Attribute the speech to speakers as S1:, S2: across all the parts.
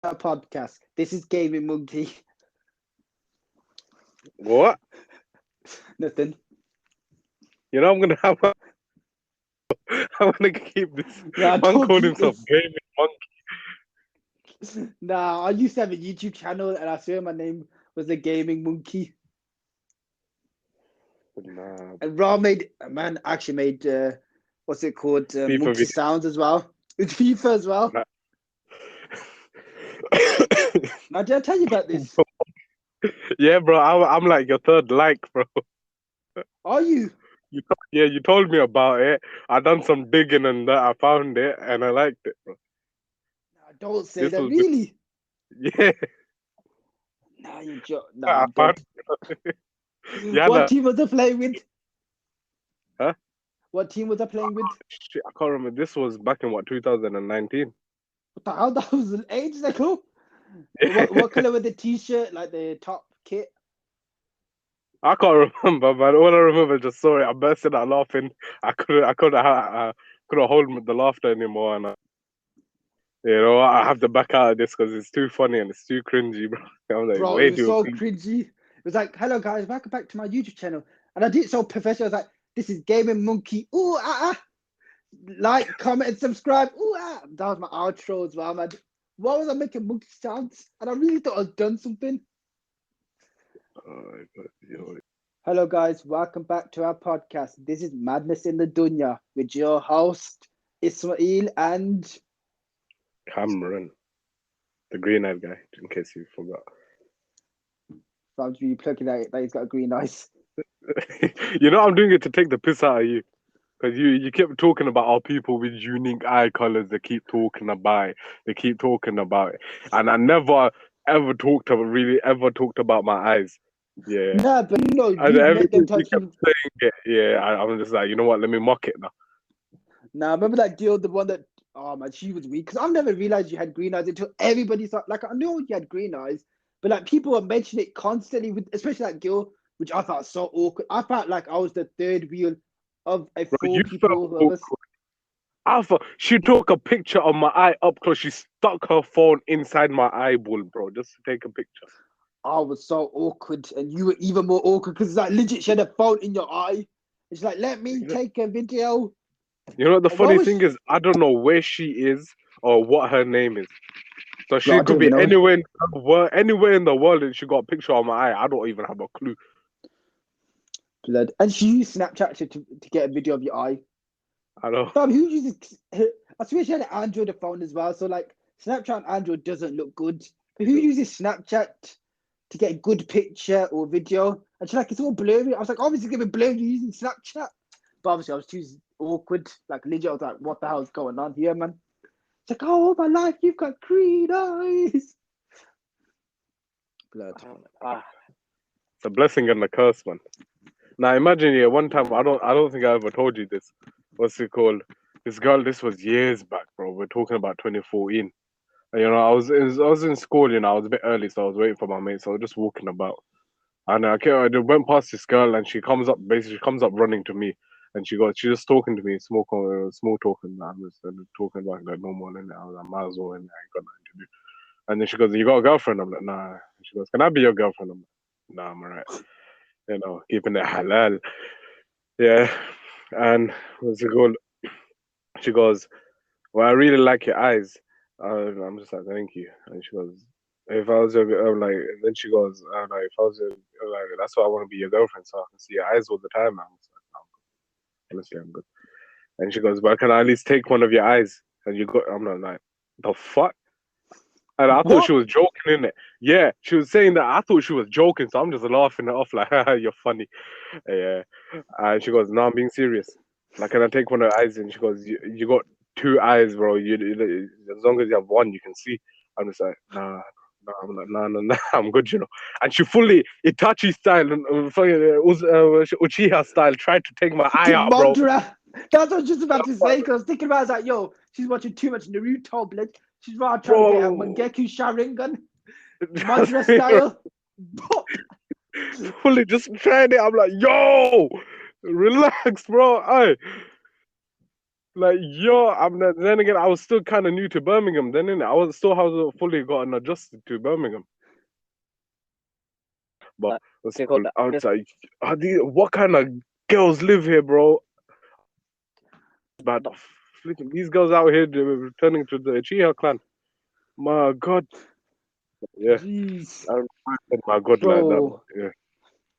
S1: our podcast. This is Gaming Monkey.
S2: What?
S1: Nothing.
S2: You know, I'm gonna have. I'm gonna keep this.
S1: Nah,
S2: Man
S1: don't
S2: called
S1: keep
S2: himself
S1: this.
S2: Gaming
S1: Nah, I used to have a YouTube channel and I swear my name was the Gaming Monkey.
S2: Monkey. Nah,
S1: And Raw made, man, actually made, what's it called?
S2: FIFA
S1: Monkey
S2: video.
S1: Sounds as well. With FIFA as well.
S2: Nah.
S1: Now, did I tell you about this?
S2: Yeah, bro. I'm like your third like, bro.
S1: Are you?
S2: Yeah, you told me about it. I done some digging and that I found it and I liked it, bro.
S1: Nah, don't say
S2: This
S1: that.
S2: was
S1: Really?
S2: yeah.
S1: Nah, you joke. Nah,
S2: I
S1: I'm
S2: found.
S1: dead.
S2: Yeah,
S1: What
S2: no.
S1: team was I playing with?
S2: Huh?
S1: What team was I playing with?
S2: Shit, I can't remember. This was back in what 2019.
S1: What the hell? That was ages ago. What color was the t-shirt? Like the top kit?
S2: I can't remember, but all I remember is just sorry. I bursted out laughing. I couldn't hold the laughter anymore, and I have to back out of this because it's too funny and it's too cringy, bro. I'm like
S1: Bro, it
S2: way
S1: was
S2: too
S1: so
S2: cringy.
S1: cringy. It was like, hello guys, welcome back to my YouTube channel. And I did it so professional. I was like, this is Gaming Monkey. Ooh, like, comment, and subscribe. Ooh, That was my outro as well, man. Why was I making monkey sounds? And I really thought I'd done something.
S2: Yo,
S1: Hello guys, welcome back to our podcast. This is Madness in the Dunya with your host, Ismail and
S2: Cameron, the green-eyed guy, in case you forgot.
S1: sounds really plucky that he's got green eyes.
S2: I'm doing it to take the piss out of you. Because you kept talking about our people with unique eye colors. They keep talking about it. They keep talking about it. And I never ever talked about my eyes. Yeah.
S1: Nah, but
S2: And
S1: you've met them
S2: everything you
S1: times
S2: kept
S1: you.
S2: saying it. Yeah, I'm just like, you know what? Let me mock it now.
S1: Nah, remember that girl, the one that, oh man, she was weak. Because I've never realized you had green eyes until everybody thought, like, I knew you had green eyes, but like people were mentioning it constantly, with especially that girl, which I felt so awkward. I felt like I was the third wheel of a
S2: Bro,
S1: four
S2: you felt
S1: people of us.
S2: awkward. Alpha, she took a picture of my eye up close. She stuck her phone inside my eyeball, bro, just to take a picture.
S1: I was so awkward, and you were even more awkward because like legit, she had a phone in your eye. It's like, let me take a video.
S2: You know what the
S1: What
S2: funny
S1: was
S2: thing is? I don't know where she is or what her name is. So
S1: bro?
S2: she
S1: I don't
S2: could
S1: even
S2: be
S1: know.
S2: anywhere in the world, and she got a picture of my eye. I don't even have a clue.
S1: Blood. And she used Snapchat to get a video of your eye.
S2: I know.
S1: Fam, who uses? I swear she had an Android phone as well. So like, Snapchat on Android doesn't look good. But who uses Snapchat to get a good picture or video? And she's like, it's all blurry. I was like, obviously, it's gonna be blurry using Snapchat. But obviously, I was too awkward. Like legit, I was like, what the hell is going on here, man? It's like, oh my life, you've got green eyes. Blood.
S2: It's a blessing and a curse, man. Now imagine, yeah, one time I don't think I ever told you this. What's it called? This girl. This was years back, bro. We're talking about 2014. And, I was in school. I was a bit early, so I was waiting for my mates. So I was just walking about. And I went past this girl, and she comes up running to me, and she's just talking to me, small talking. I'm just talking about like normal, and I was like, might as well, and I ain't got nothing to do. And then she goes, "You got a girlfriend?" I'm like, "Nah." And she goes, "Can I be your girlfriend?" I'm like, "Nah, I'm alright." Keeping it halal. Yeah. And what's it called? She goes, "Well, I really like your eyes." I'm just like, "Thank you." And she goes, "If I was your, I'm like," then she goes, like, "If I was your, like, that's why I want to be your girlfriend, so I can see your eyes all the time." I'm just like, "No, I'm good. Honestly, I'm good." And she goes, "But can I at least take one of your eyes?" And you got, I'm not like, the fuck? And I thought she
S1: What?
S2: was joking in it. Yeah, she was saying that. I thought she was joking, so I'm just laughing it off like, "Haha, you're funny." Yeah. And she goes, "No, I'm being serious. Like, can I take one of her eyes?" And she goes, "You got two eyes, bro. As long as you have one, you can see." I'm just like, "Nah." No, I'm like, no, no, no, I'm good. And she fully Itachi style and fucking Uchiha style tried to take my eye
S1: To
S2: out, bro.
S1: Madra. That's what I was just about to say. Because I was thinking about it, I was like, yo, she's watching too much Naruto, blood. She's rather trying to get a
S2: Bro,
S1: Mangekyo Sharingan, Madra style.
S2: fully just tried it. I'm like, yo, relax, bro. Aye. Like, yo, then again, I was still kind of new to Birmingham. Then innit? I was still hasn't fully gotten adjusted to Birmingham. But what's it called? I was like, what kind of girls live here, bro? Bad. Flipping these girls out here returning to the Chia clan. My God. Yeah.
S1: Jeez,
S2: I said my God like that.
S1: bro.
S2: Yeah.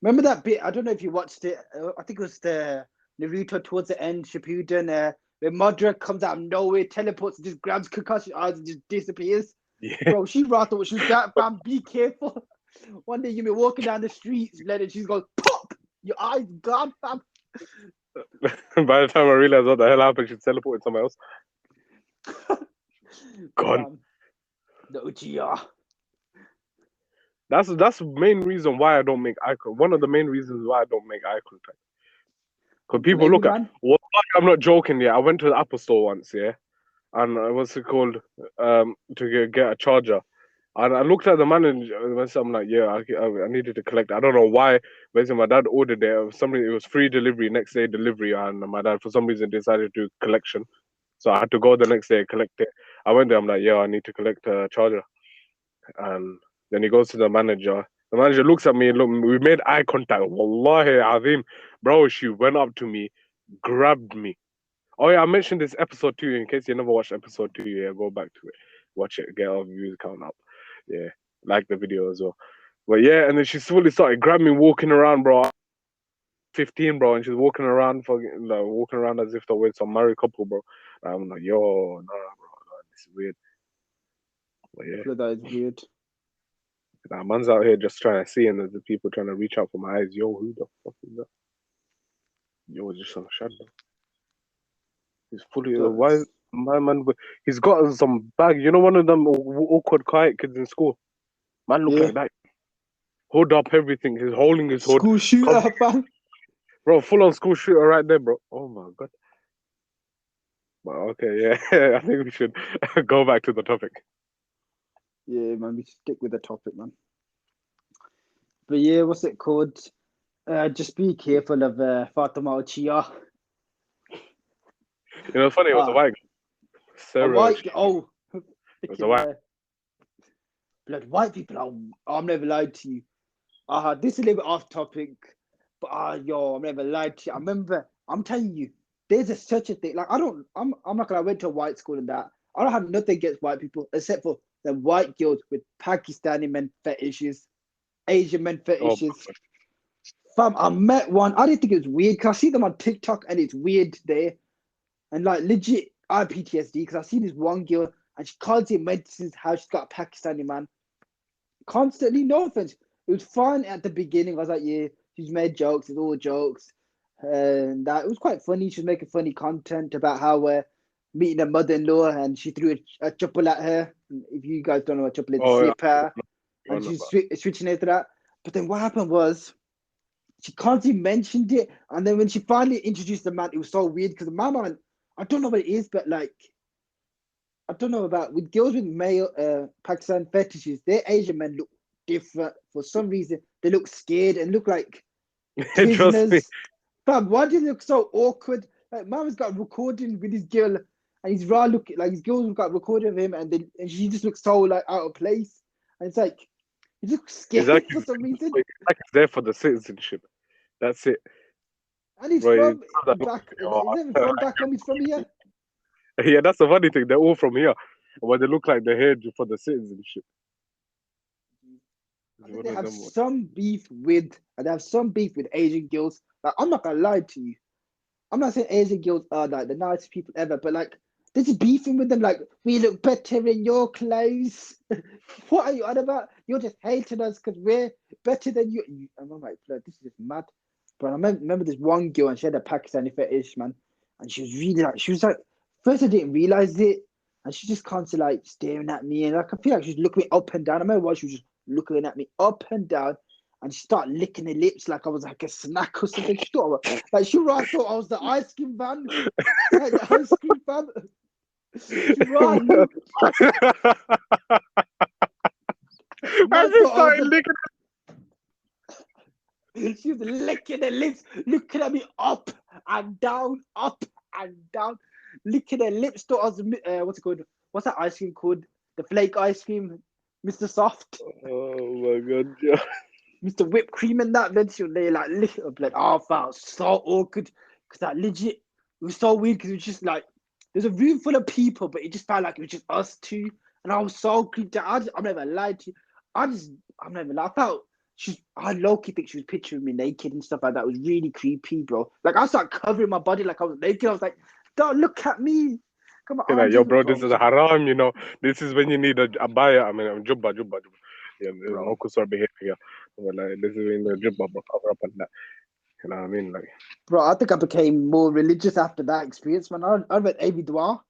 S1: Remember that bit? I don't know if you watched it. I think it was the Naruto towards the end, Shippuden, where Madara comes out of nowhere, teleports, and just grabs Kakashi's eyes and just disappears.
S2: Yeah.
S1: Bro, she rather what she was that, fam. Be careful. One day you'll be walking down the streets, and she's going, pop! Your eyes gone, fam.
S2: By the time I realized what the hell happened, she teleported somewhere else. Gone.
S1: Fam. The Uchiha.
S2: That's the main reason why I don't make eye contact. One of the main reasons why I don't make eye contact. Because people
S1: Blame
S2: look
S1: me,
S2: at.
S1: man.
S2: Well, I'm not joking. Yeah, I went to the Apple Store once. Yeah, and what's it called? To get a charger. And I looked at the manager. I'm like, yeah, I needed to collect. I don't know why. Basically, my dad ordered it. Somebody, it was free delivery, next day delivery, and my dad for some reason decided to do collection. So I had to go the next day and collect it. I went there. I'm like, yeah, I need to collect a charger. And then he goes to the manager. The manager looks at me. Look, we made eye contact. Wallahi azim, bro. She went up to me, grabbed me. Oh yeah, I mentioned this episode 2 in case you never watched episode 2. Yeah, go back to it, watch it, get our views count up. Yeah, like the video as well. But yeah, and then she fully started grabbing me, walking around, bro. 15, bro, and she's walking around, fucking, like, walking around as if they're with some married couple, bro. I'm like, yo, nah, bro, nah, this is weird. But yeah,
S1: That is weird.
S2: nah, man's out here just trying to see, and there's the people trying to reach out for my eyes. Yo, who the fuck is that? Yo, it's just some shadow. He's fully, why, my man, he's got some bag. You know, one of them awkward quiet kids in school. Man, look like that. Hood up everything. He's holding his hood.
S1: School shooter, fam.
S2: Bro, full on school shooter right there, bro. Oh my God. But okay, yeah, I think we should go back to the topic.
S1: Yeah, man, we stick with the topic, man. But yeah, what's it called? Just be careful of Fatima Uchiha.
S2: You know, it's funny, it was a white girl. Sarah.
S1: A white, oh.
S2: It was a white.
S1: Blood, white people, I'm never lied to you. This is a little bit off topic, but yo, I'm never lied to you. I remember, I'm telling you, there's such a thing. Like, I'm not gonna, I went to a white school and that. I don't have nothing against white people except for the white girls with Pakistani men fetishes, Asian men fetishes. Fam, I met one. I didn't think it was weird because I see them on TikTok and it's weird there. And like legit, I have PTSD because I see this one girl and she constantly mentions how she's got a Pakistani man. Constantly, no offense. It was fun at the beginning. I was like, yeah, she's made jokes, it's all jokes. And that it was quite funny. She was making funny content about how we're meeting her mother-in-law and she threw a chapel at her. And if you guys don't know what chapel is, a slipper. And she's switching it to that. But then what happened was she constantly mentioned it. And then when she finally introduced the man, it was so weird because the man, I don't know what it is, but like, I don't know about with girls with male Pakistan fetishes, their Asian men look different for some reason. They look scared and look like prisoners. Fam, why do they look so awkward? Like, Mama's got a recording with his girl, and he's raw looking like his girl's got a recording of him, and she just looks so like out of place. And it's like he looks scared for some reason.
S2: It's like he's there for the citizenship. That's it.
S1: And he's from back. He's even from back home. He's from here.
S2: Yeah, that's the funny thing. They're all from here, but they look like they're here for the citizenship.
S1: They have some beef with, Asian girls. Like, I'm not gonna lie to you. I'm not saying Asian girls are like the nicest people ever, but like there's beefing with them. Like, we look better in your clothes. What are you on about? You're just hating us because we're better than you. And I'm like, this is just mad. But I remember this one girl and she had a Pakistani fetish, man, and she was like, first I didn't realize it, and she just constantly like staring at me, and like I feel like she's looking me up and down. I remember why she was just looking at me up and down, and she started licking her lips like I was like a snack or something. She thought I was the ice cream van, like the ice cream van.
S2: I just started licking.
S1: She was licking her lips, looking at me up and down, up and down. licking their lips. Thought I was what's it called? What's that ice cream called? The flake ice cream, Mr. Soft,
S2: Oh my god, yeah.
S1: Mr. Whipped Cream, and that. Then she they like lick it up. Like, oh, I felt so awkward because that legit it was so weird because it was just like there's a room full of people, but it just felt like it was just us two, and I was so creeped out. I'm never lied to you. I'm never lied. I felt. I low key think she was picturing me naked and stuff like that. It was really creepy, bro. Like I started covering my body like I was naked. I was like, "Don't look at me." Come on,
S2: You're like,
S1: arms
S2: yo,
S1: in,
S2: bro,
S1: bro.
S2: this is a haram, you know. This is when you need a buyer. I mean, jubba, jubba, jubba. Yeah, there's no
S1: Bro,
S2: kusar behavior. But like, this is when the jubba, bro, cover up on that. You know what I mean? Like,
S1: bro. I think I became more religious after that experience, man. I read Avi Dua.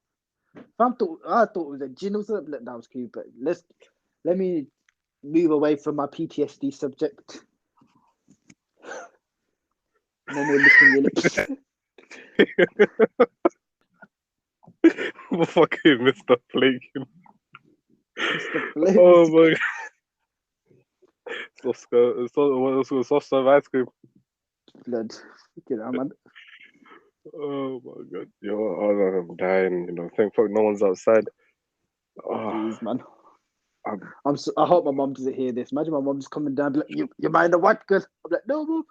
S1: I thought it was a jinn or something. That was cute, but let me move away from my PTSD subject. No more licking your lips.
S2: fucking Mr. Flake.
S1: Mr. Flip,
S2: Oh
S1: Mr.
S2: my, so ice cream.
S1: Blood. You know, man.
S2: Oh my god, yo, oh, I'm dying. You know, thank fuck no one's outside. Oh,
S1: Jeez, man.
S2: I'm,
S1: I hope my mom doesn't hear this. Imagine my mom's coming down, be like, you mind the white girl? I'm like, no, mom.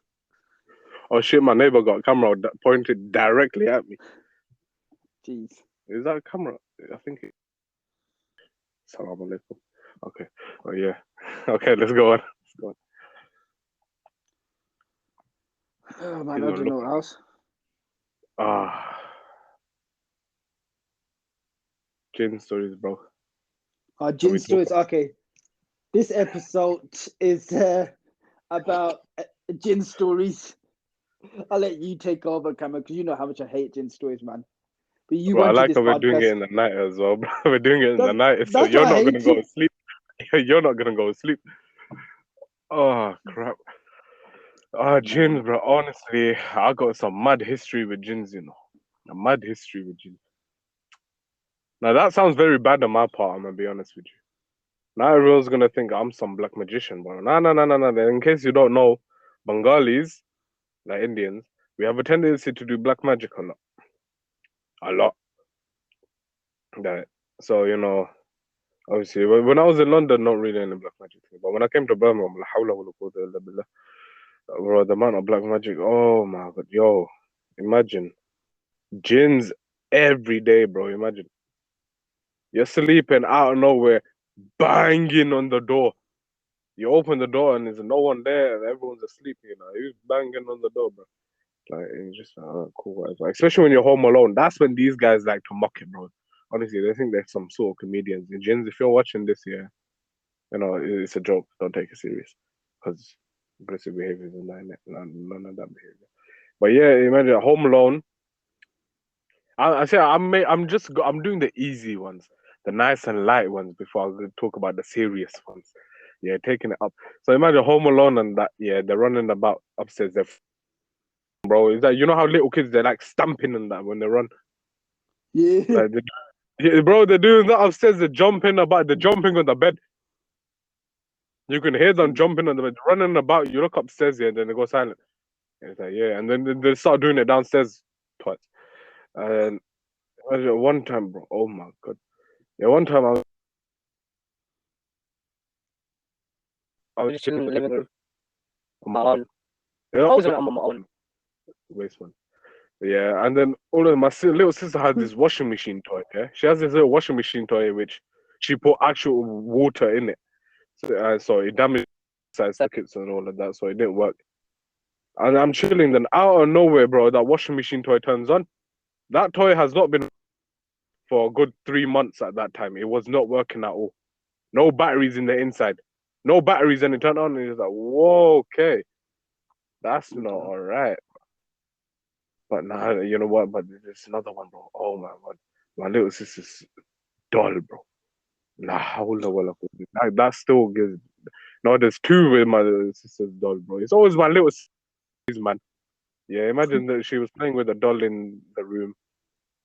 S2: oh shit, my neighbor got a camera pointed directly at me.
S1: Jeez.
S2: Is that a camera? I think it. Salam alaikum. Okay. Oh yeah. Okay, let's go on. Let's go on.
S1: Oh man,
S2: He's
S1: I
S2: not
S1: don't know what
S2: looking.
S1: else.
S2: Ah, Jinn stories, bro. Can
S1: Jinn
S2: we talk?
S1: stories. Okay, this episode is about Jinn stories. I'll let you take over, Cameron, because you know how much I hate Jinn stories, man. But you
S2: Bro, I
S1: wanted
S2: like
S1: this
S2: how we're doing it
S1: podcast.
S2: in the night as well, bro. We're doing it in the
S1: That's
S2: night, so
S1: that's
S2: you're
S1: why I
S2: not gonna
S1: hate
S2: go
S1: it.
S2: to sleep. You're not gonna go to sleep. Oh crap. Ah,
S1: Man,
S2: Jinns, bro. Honestly, I got some mad history with Jinns, you know. A mad history with Jinns. Now that sounds very bad on my part, I'm gonna be honest with you. Now everyone's gonna think I'm some black magician, bro. No, no, no, no, no. In case you don't know, Bengalis, like Indians, we have a tendency to do black magic a lot. A lot. That so you know, obviously when I was in London, not really any black magic thing. But when I came to Birmingham, la hawla wala quwwata illa billah, bro, the amount of black magic, oh my god, yo, imagine. Jinns every day, bro. Imagine. You're sleeping out of nowhere, banging on the door. You open the door and there's no one there and everyone's asleep, you know. Who's banging on the door, bro? Like, it's just cool, whatever. Especially when you're home alone. That's when these guys like to mock it, bro. Honestly, they think they're some sort of comedians. And Jinns, if you're watching this, yeah, you know, it's a joke. Don't take it serious. Because aggressive behavior is none of that behavior. But yeah, imagine home alone. I say I'm doing the easy ones, the nice and light ones before I talk about the serious ones. Yeah, taking it up. So imagine Home Alone and that. Yeah, they're running about upstairs. Bro, is that you know how little kids they're like stamping and that when they run.
S1: yeah.
S2: Like, yeah, bro, they're doing that upstairs. They're jumping about. They're jumping on the bed. You can hear them jumping on the bed, running about. You look upstairs, yeah, and then they go silent. And it's like, yeah, and then they start doing it downstairs twice. And one time, bro, oh my god. Yeah, one time I was just chilling in the living room on my own. Yeah, I was on my own. Waste one. Yeah, and then all of my little sister had this washing machine toy. Yeah, she has this little washing machine toy which she put actual water in it, so it damaged circuits and all of that, so it didn't work. And I'm chilling, then out of nowhere, bro, that washing machine toy turns on. That toy has not been for a good 3 months at that time. It was not working at all. No batteries in the inside. No batteries, and it turned on, and it's like, whoa, okay, that's not all right. But now, you know what? But there's another one, bro. Oh my god, my little sister's doll, bro. La hawla wala quwwata. That still gives. No, there's two with my little sister's doll, bro. It's always my little sister's, man. Yeah, imagine that she was playing with a doll in the room,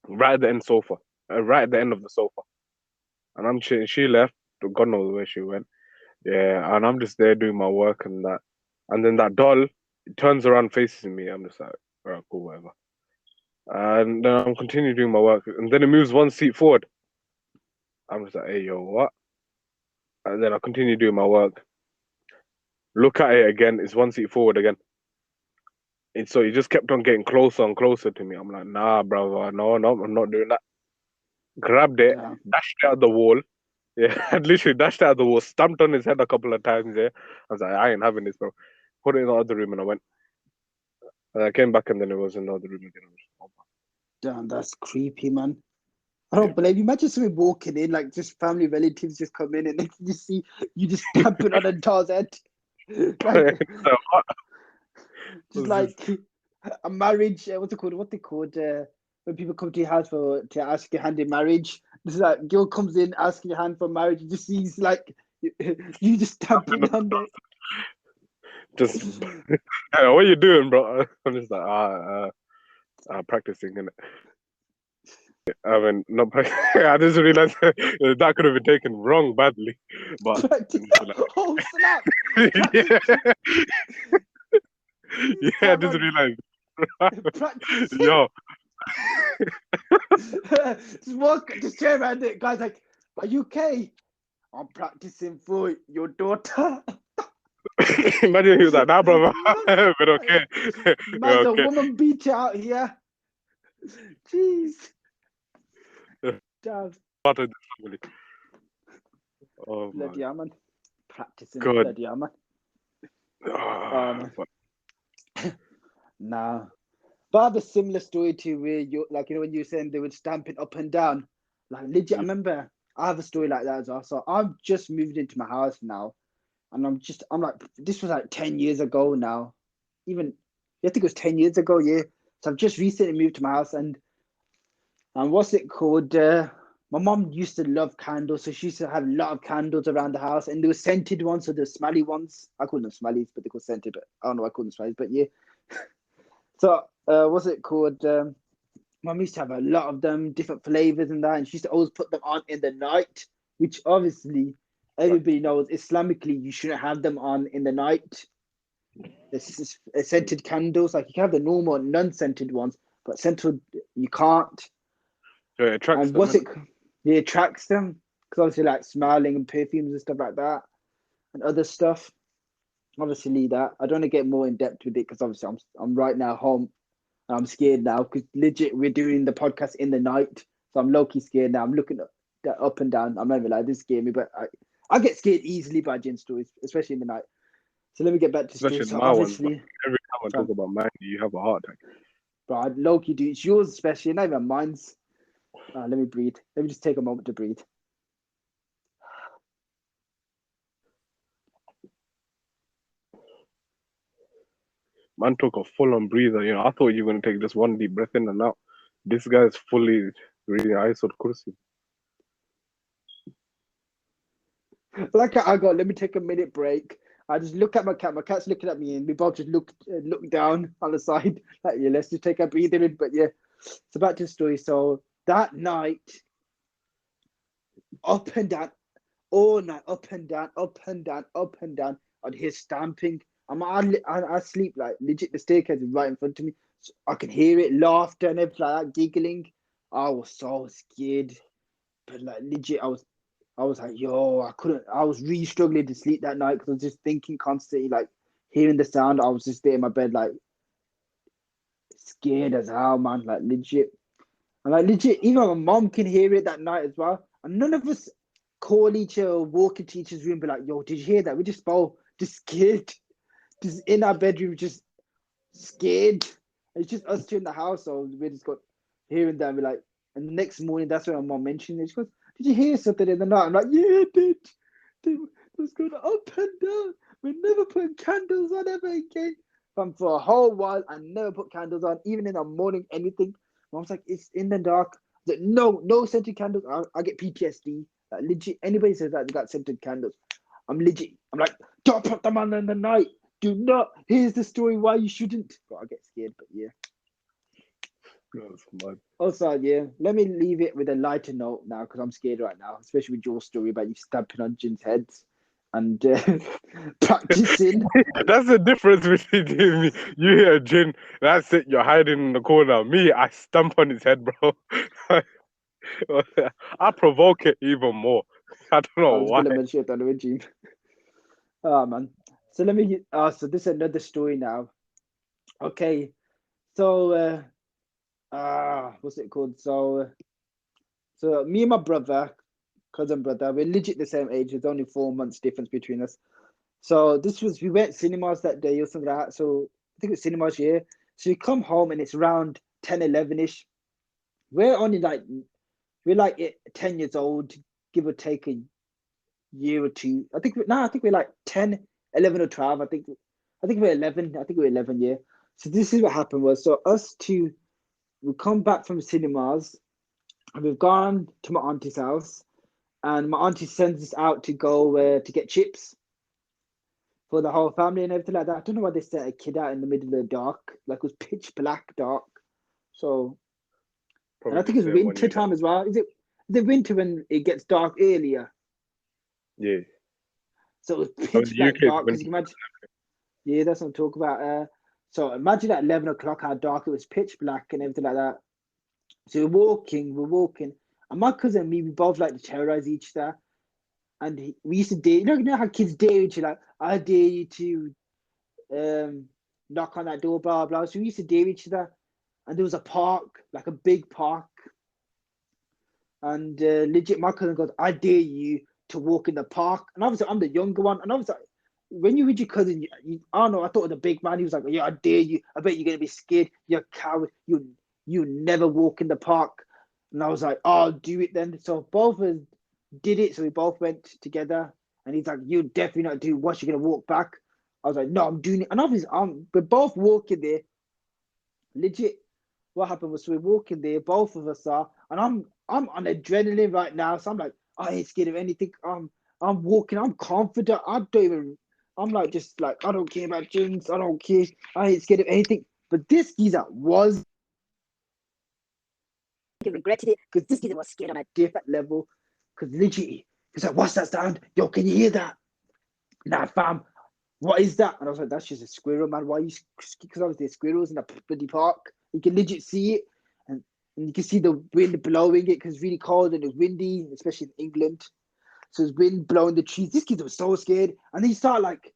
S2: right at the end sofa, right at the end of the sofa, and I'm she left. God knows where she went. Yeah, and I'm just there doing my work and that, and then that doll turns around, faces me. I'm just like, alright, cool, whatever. And then I'm continuing doing my work, and then it moves one seat forward. I'm just like, hey, yo, what? And then I continue doing my work. Look at it again. It's one seat forward again. And so he just kept on getting closer and closer to me. I'm like, nah, brother, no, I'm not doing that. Grabbed it,
S1: Yeah.
S2: dashed it out the wall. Yeah, I literally dashed it out the wall, stamped on his head a couple of times. Yeah, I was like, I ain't having this, bro. Put it in the other room, and I went. And I came back, and then it was in the other room again. I was just, oh,
S1: Damn, that's creepy, man. I don't blame you. Imagine somebody walking in, like just family relatives just come in and you see you just stamping on a doll's head. Like,
S2: so, what?
S1: just
S2: Was this?
S1: like a marriage. What's it called? What they called? When people come to your house to ask your hand in marriage. This is like girl comes in asking your hand for marriage. You just sees like you just stamping on there.
S2: Just, hey, what are you doing, bro? I'm just like, practicing, innit? I mean, not I just realized that could have been taken wrong badly, but
S1: Practice. Oh snap!
S2: yeah,
S1: Practice.
S2: yeah, I
S1: Time
S2: just
S1: on
S2: realized,
S1: practicing.
S2: yo,
S1: Just walk, just turn around it. Guys like, are you okay? I'm practicing for your daughter.
S2: imagine he was like, nah, brother,
S1: Man,
S2: we're okay, we're
S1: man's a
S2: okay.
S1: woman beater out here. Jeez. Damn.
S2: Part of the family. Oh my
S1: Bloody hell, man. Practicing.
S2: god.
S1: Bloody hell, man. Man.
S2: But
S1: Nah. But I have a similar story to where you like, when you were saying they were stamping up and down. Like legit, I remember I have a story like that as well. So I've just moved into my house now. And I'm like, this was like 10 years ago now. Even, I think it was 10 years ago, yeah. So I've just recently moved to my house and what's it called? My mom used to love candles. So she used to have a lot of candles around the house. And there were scented ones, so the smelly ones. I call them smellies, but they call scented. But I don't know why I call them smellies, but yeah. So, what's it called? Mum used to have a lot of them, different flavors and that, and she used to always put them on in the night, which obviously everybody knows Islamically you shouldn't have them on in the night. It's scented candles, like you can have the normal non-scented ones, but scented you can't.
S2: it attracts
S1: And
S2: them,
S1: what's
S2: innit?
S1: it attracts them because obviously like smelling and perfumes and stuff like that and other stuff. Obviously that I don't want to get more in depth with it because obviously I'm right now home. I'm scared now because legit we're doing the podcast in the night, so I'm low key scared now. I'm looking up and down. I'm not even like this scared me, but I get scared easily by Jinn stories, especially in the night. So let me get back to stories.
S2: Especially
S1: So
S2: my ones, but
S1: obviously,
S2: every time I talk
S1: fam,
S2: about man, you have a heart attack.
S1: but I low key do. It's yours, especially, not even mine's. Let me breathe. Let me just take a moment to breathe.
S2: Man took a full on breather. I thought you were gonna take just one deep breath in and out. This guy's fully reading Ayatul Kursi.
S1: Like I got. Let me take a minute break. I just look at my cat. My cat's looking at me, and we both just look down on the side. Like yeah, let's just take a breather in. But yeah, it's about the story. So that night, up and down, all night, up and down, up and down, up and down. I'd hear stamping. I sleep like legit. The staircase is right in front of me. So I can hear it, laughter and everything like that, giggling. I was so scared, but like legit, I was like, yo, I couldn't. I was really struggling to sleep that night because I was just thinking constantly, like hearing the sound. I was just there in my bed, like scared as hell, man. Like legit, and like legit, even my mom can hear it that night as well. And none of us call each other, walk into each other's room, be like, yo, did you hear that? We just both just scared, just in our bedroom, just scared. It's just us two in the house, so we just got hearing that. We're like, and the next morning, that's when my mom mentioned it. She goes, "Did you hear something in the night?" I'm like, "Yeah, I did. They was going up and down. We're never putting candles on ever again." And for a whole while, I never put candles on, even in the morning, anything. Mom's like, "It's in the dark." I was like, no scented candles. I get PTSD. Like, legit, anybody says that they got scented candles, I'm legit. I'm like, don't put them on in the night. Do not. Here's the story why you shouldn't. But I get scared, but yeah.
S2: That's mad.
S1: Also, yeah, let me leave it with a lighter note now because I'm scared right now, especially with your story about you stamping on Jinn's heads. and practicing.
S2: That's the difference between you and me. You hear a Jinn, that's it. You're hiding in the corner. Me, I stamp on his head, bro. I provoke it even more. I don't know
S1: I was
S2: why.
S1: gonna mention it on the regime. Oh man. So let me. So this is another story now. Okay. So what's it called? So me and my brother, cousin brother, we're legit the same age. There's only 4 months difference between us. So this was we went cinemas that day or something like that. So I think it was cinemas here. So we come home and it's around 10, 11-ish. We're only like we're like 10 years old, give or take a year or two. I think we're like 10, 11 or 12. I think we're 11. I think we're 11, yeah. So this is what happened was so us two we come back from cinemas and we've gone to my auntie's house and my auntie sends us out to go to get chips for the whole family and everything like that. I don't know why they sent a kid out in the middle of the dark, like it was pitch black dark. So, and
S2: Probably
S1: I think
S2: just
S1: it's
S2: didn't want
S1: winter
S2: you there.
S1: time as well. Is it winter when it gets dark earlier?
S2: Yeah.
S1: So it was
S2: I mean,
S1: pitch
S2: the
S1: black
S2: UK is
S1: dark because
S2: winter.
S1: you can imagine. Yeah, that's what I'm talking about. So imagine at 11 o'clock how dark it was, pitch black and everything like that. So we're walking, and my cousin and me, we both like to terrorize each other. And we used to dare, you know how kids dare each other, like, I dare you to um, knock on that door, blah, blah. So we used to dare each other. And there was a park, like a big park. And legit, my cousin goes, I dare you to walk in the park. And obviously, I'm the younger one. And I was like, when you with your cousin, I don't know, I thought of the big man. He was like, yeah, I dare you. I bet you're going to be scared. You're a coward. You never walk in the park. And I was like, oh, I'll do it then. So both of us did it. So we both went together. And he's like, you definitely not do what, you're going to walk back. I was like, no, I'm doing it. And obviously, we're both walking there. Legit, what happened was we're walking there, both of us are, and I'm on adrenaline right now. So I'm like, I ain't scared of anything. I'm walking, I'm confident. I don't even I'm like just like I don't care about Jinns, I don't care, I ain't scared of anything. But this geezer was he regretted it because this geezer was scared on a different level. Because literally, he's like, what's that sound? Yo, can you hear that? Nah, fam, what is that? And I was like, that's just a squirrel, man. Why are you? Because obviously there's squirrels in the bloody park. You can legit see it, and you can see the wind blowing it because it's really cold and it's windy, especially in England. So it's wind blowing the trees. This kid was so scared, and he started like,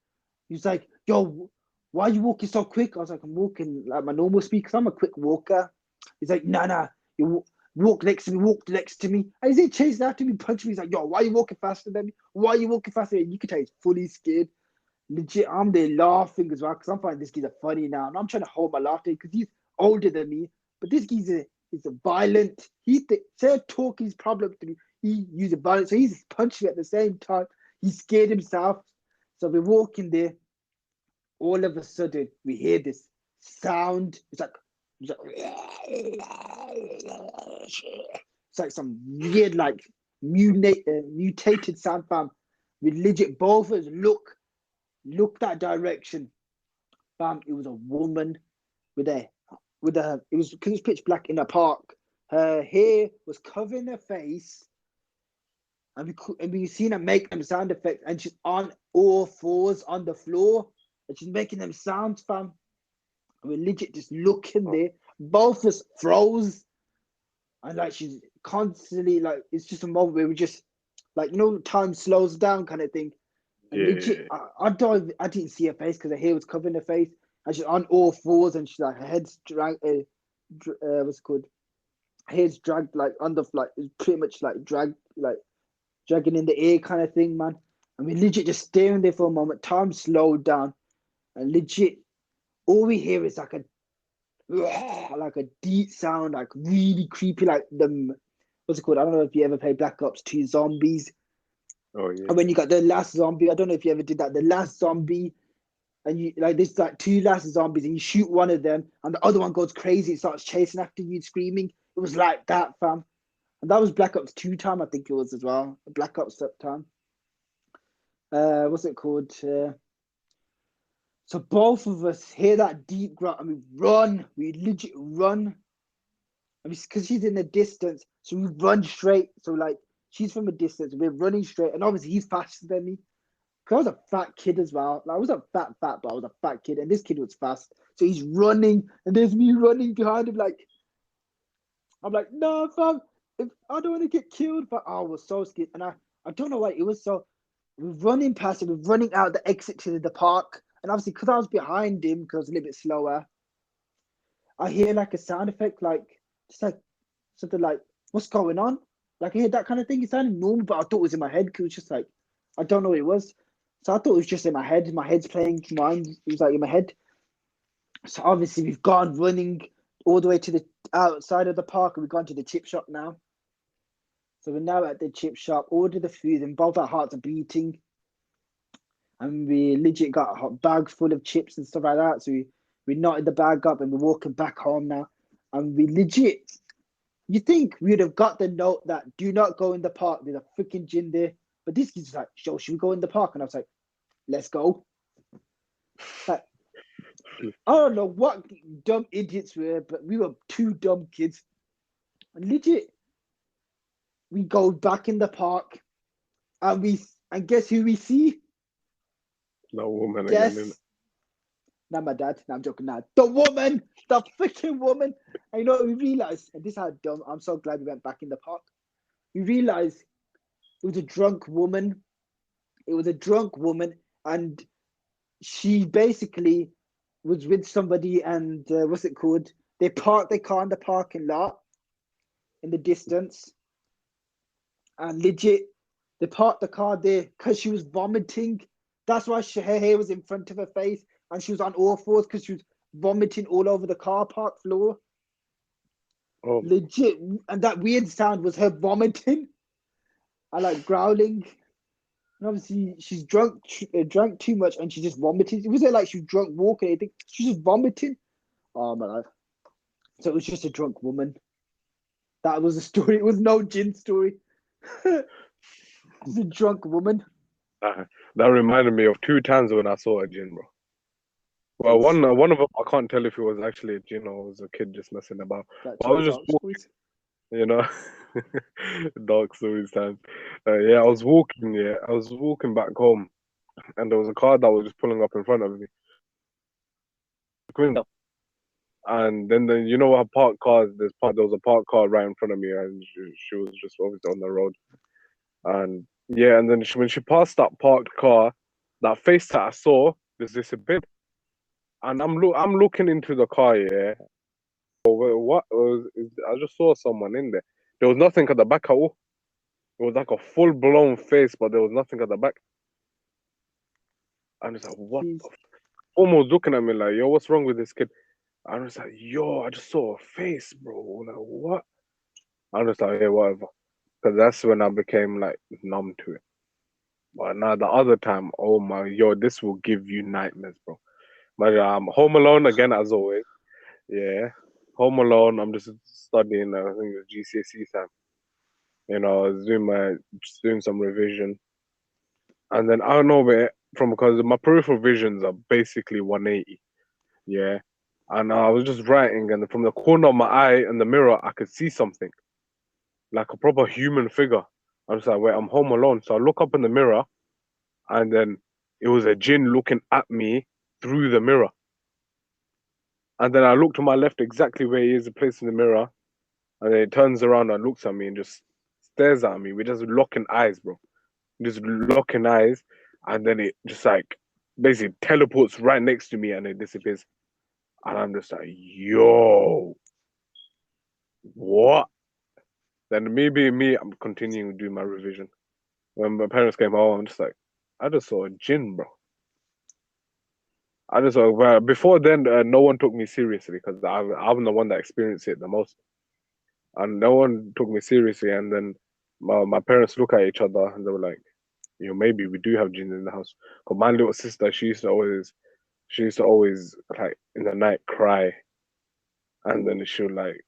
S1: he was like, "Yo, why are you walking so quick?" I was like, "I'm walking like my normal speed because I'm a quick walker." He's like, "Nah, nah, you walk next to me, walk next to me." And he's chasing after me, punching me. He's like, "Yo, why are you walking faster than me? Why are you walking faster?" And you can tell he's fully scared. Legit, I'm there laughing as well because I'm finding this geezer funny now, and I'm trying to hold my laughter because he's older than me. But this geezer is a violent. Instead of talking his problem to me, he uses violence. So he's punching me at the same time. He's scared himself. So we're walking there. All of a sudden, we hear this sound. It's like some weird, like mutated sound, fam. We legit both of us look that direction. Bam, it was a woman with it was because it's pitch black in the park. Her hair was covering her face, and we seen her make them sound effects, and she's on all fours on the floor, and she's making them sounds, fam. And we're legit just looking there. Both of us froze, and like she's constantly like it's just a moment where we just like time slows down kind of thing. And legit,
S2: Yeah.
S1: I didn't see her face because her hair was covering her face, and she's on all fours, and she's like her head's what's it called? Her head's dragged like under, like it's pretty much like dragging in the air kind of thing, man. And we legit just staring there for a moment. Time slowed down, and legit, all we hear is like a deep sound, like really creepy, like the what's it called? I don't know if you ever played Black Ops 2 Zombies.
S2: Oh yeah.
S1: And when you got the last zombie, I don't know if you ever did that. The last zombie, and you like there's like two last zombies, and you shoot one of them, and the other one goes crazy, it starts chasing after you, screaming. It was like that, fam. And that was Black Ops 2 time, I think it was as well. Black Ops time. What's it called? So both of us hear that deep grunt, and we run. We legit run. I mean, because she's in the distance, so we run straight. So like she's from a distance, we're running straight, and obviously he's faster than me. Cause I was a fat kid as well. Like, I wasn't fat, but I was a fat kid, and this kid was fast. So he's running, and there's me running behind him. Like, I'm like, no, fam, if I don't want to get killed. But I was so scared, and I don't know why it was so. We're running past it, we're running out the exit to the park, and obviously because I was behind him, because I was a little bit slower, I hear like a sound effect, like just like something like, "What's going on?" Like I hear that kind of thing. It sounded normal, but I thought it was in my head because it was just like, I don't know what it was. So I thought it was just in my head. My head's playing mine. It was like in my head. So obviously we've gone running all the way to the outside of the park, and we've gone to the chip shop now. So we're now at the chip shop, order the food, and both our hearts are beating. And we legit got a bag full of chips and stuff like that. So we knotted the bag up, and we're walking back home now. And we legit, you think we would have got the note that do not go in the park. There's a freaking Jinn there. But this kid's like, "Yo, should we go in the park?" And I was like, "Let's go." Like, I don't know what dumb idiots we were, but we were two dumb kids. And legit, we go back in the park, and guess who we see?
S2: No woman again, innit?
S1: Guess. Not my dad. No, I'm joking. Now the woman, the freaking woman. And you know what we realized, and this is how dumb. I'm so glad we went back in the park. We realized it was a drunk woman. It was a drunk woman, and she basically was with somebody. And what's it called? They parked their car in the parking lot in the distance, and legit, they parked the car there because she was vomiting. That's why her hair was in front of her face, and she was on all fours because she was vomiting all over the car park floor.
S2: Oh,
S1: Legit, and that weird sound was her vomiting. I like growling. And obviously, she's drank too much, and she just vomited. It wasn't like she was drunk walking. I think she's just vomiting. Oh my life! So it was just a drunk woman. That was a story. It was no Jinn story. It's a drunk woman.
S2: that reminded me of two times when I saw a Jinn, bro. Well,
S1: Please,
S2: one of them I can't tell if it was actually a Jinn or it was a kid just messing about.
S1: that
S2: But I was
S1: told
S2: just
S1: dark
S2: walking,
S1: stories.
S2: you know, dark stories time. Yeah, I was walking. Yeah, I was walking back home, and there was a car that was just pulling up in front of me. Window. And then you know how parked cars. There was a parked car right in front of me, and she was just obviously on the road. And yeah, and then when she passed that parked car, that face that I saw just disappeared. And I'm looking into the car, yeah. What was? I just saw someone in there. There was nothing at the back at all. It was like a full blown face, but there was nothing at the back. I'm just like, what?
S1: Please,
S2: Almost looking at me like, yo, what's wrong with this kid? I'm just like, yo, I just saw a face, bro. Like, what? I'm just like, yeah, whatever. Because that's when I became like numb to it. But now the other time, oh my, yo, this will give you nightmares, bro. But Home Alone again as always. Yeah, Home Alone. I'm just studying. I think it's GCSE time. You know, I was just doing some revision, and then I don't know where from because my peripheral visions are basically 180. Yeah, and I was just writing, and from the corner of my eye and the mirror, I could see something like a proper human figure. I'm just like, wait, I'm home alone. So I look up in the mirror, and then it was a Jinn looking at me through the mirror. And then I look to my left exactly where he is placed in the mirror, and then it turns around and looks at me and just stares at me. We're just locking eyes, bro. Just locking eyes, and then it just like basically teleports right next to me and it disappears. And I'm just like, yo, what? Then me being me, I'm continuing to do my revision. When my parents came home, I'm just like, I just saw a Jinn, bro. I just saw, well, before then, no one took me seriously because I'm the one that experienced it the most. And no one took me seriously. And then my parents look at each other and they were like, you know, maybe we do have jinns in the house. Cause my little sister, she used to always like in the night cry, and then she would like,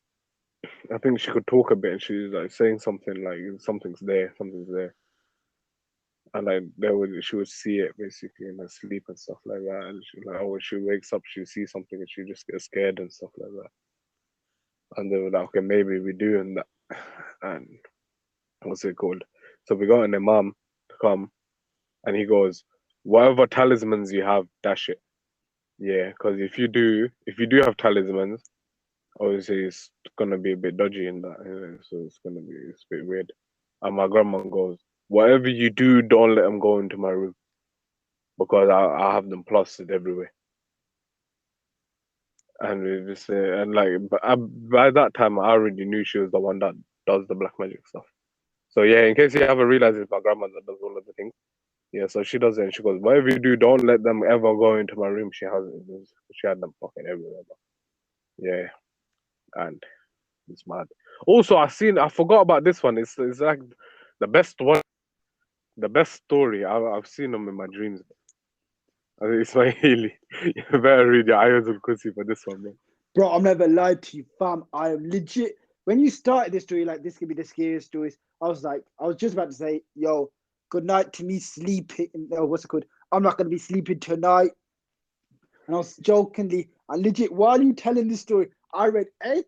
S2: I think she could talk a bit, and she was like saying something like something's there, and like she would see it basically in her sleep and stuff like that, and she like, oh, when she wakes up, she see something and she just gets scared and stuff like that, and they were like, okay, maybe we do, and that, and what's it called? So we got an imam to come, and he goes, whatever talismans you have, dash it. Yeah, because if you do have talismans, obviously it's gonna be a bit dodgy in that, so it's a bit weird. And my grandma goes, whatever you do, don't let them go into my room because I have them plastered everywhere. And we just and like, but by that time I already knew she was the one that does the black magic stuff. So yeah, in case you haven't realized, it's my grandma that does all of the things. Yeah, so she does it, and she goes, whatever you do, don't let them ever go into my room. She had them fucking everywhere. But yeah, and it's mad. Also, I forgot about this one. It's like the best one, the best story. I've seen them in my dreams. I think it's my Haley. You better read your eyes of Kusi for this one, man.
S1: Bro, I'm never lied to you, fam. I am legit. When you started this story, like this could be the scariest stories. I was just about to say, yo, good night to me sleeping. No, what's it called? I'm not gonna be sleeping tonight. And I was jokingly, and legit, while you telling this story, I read 8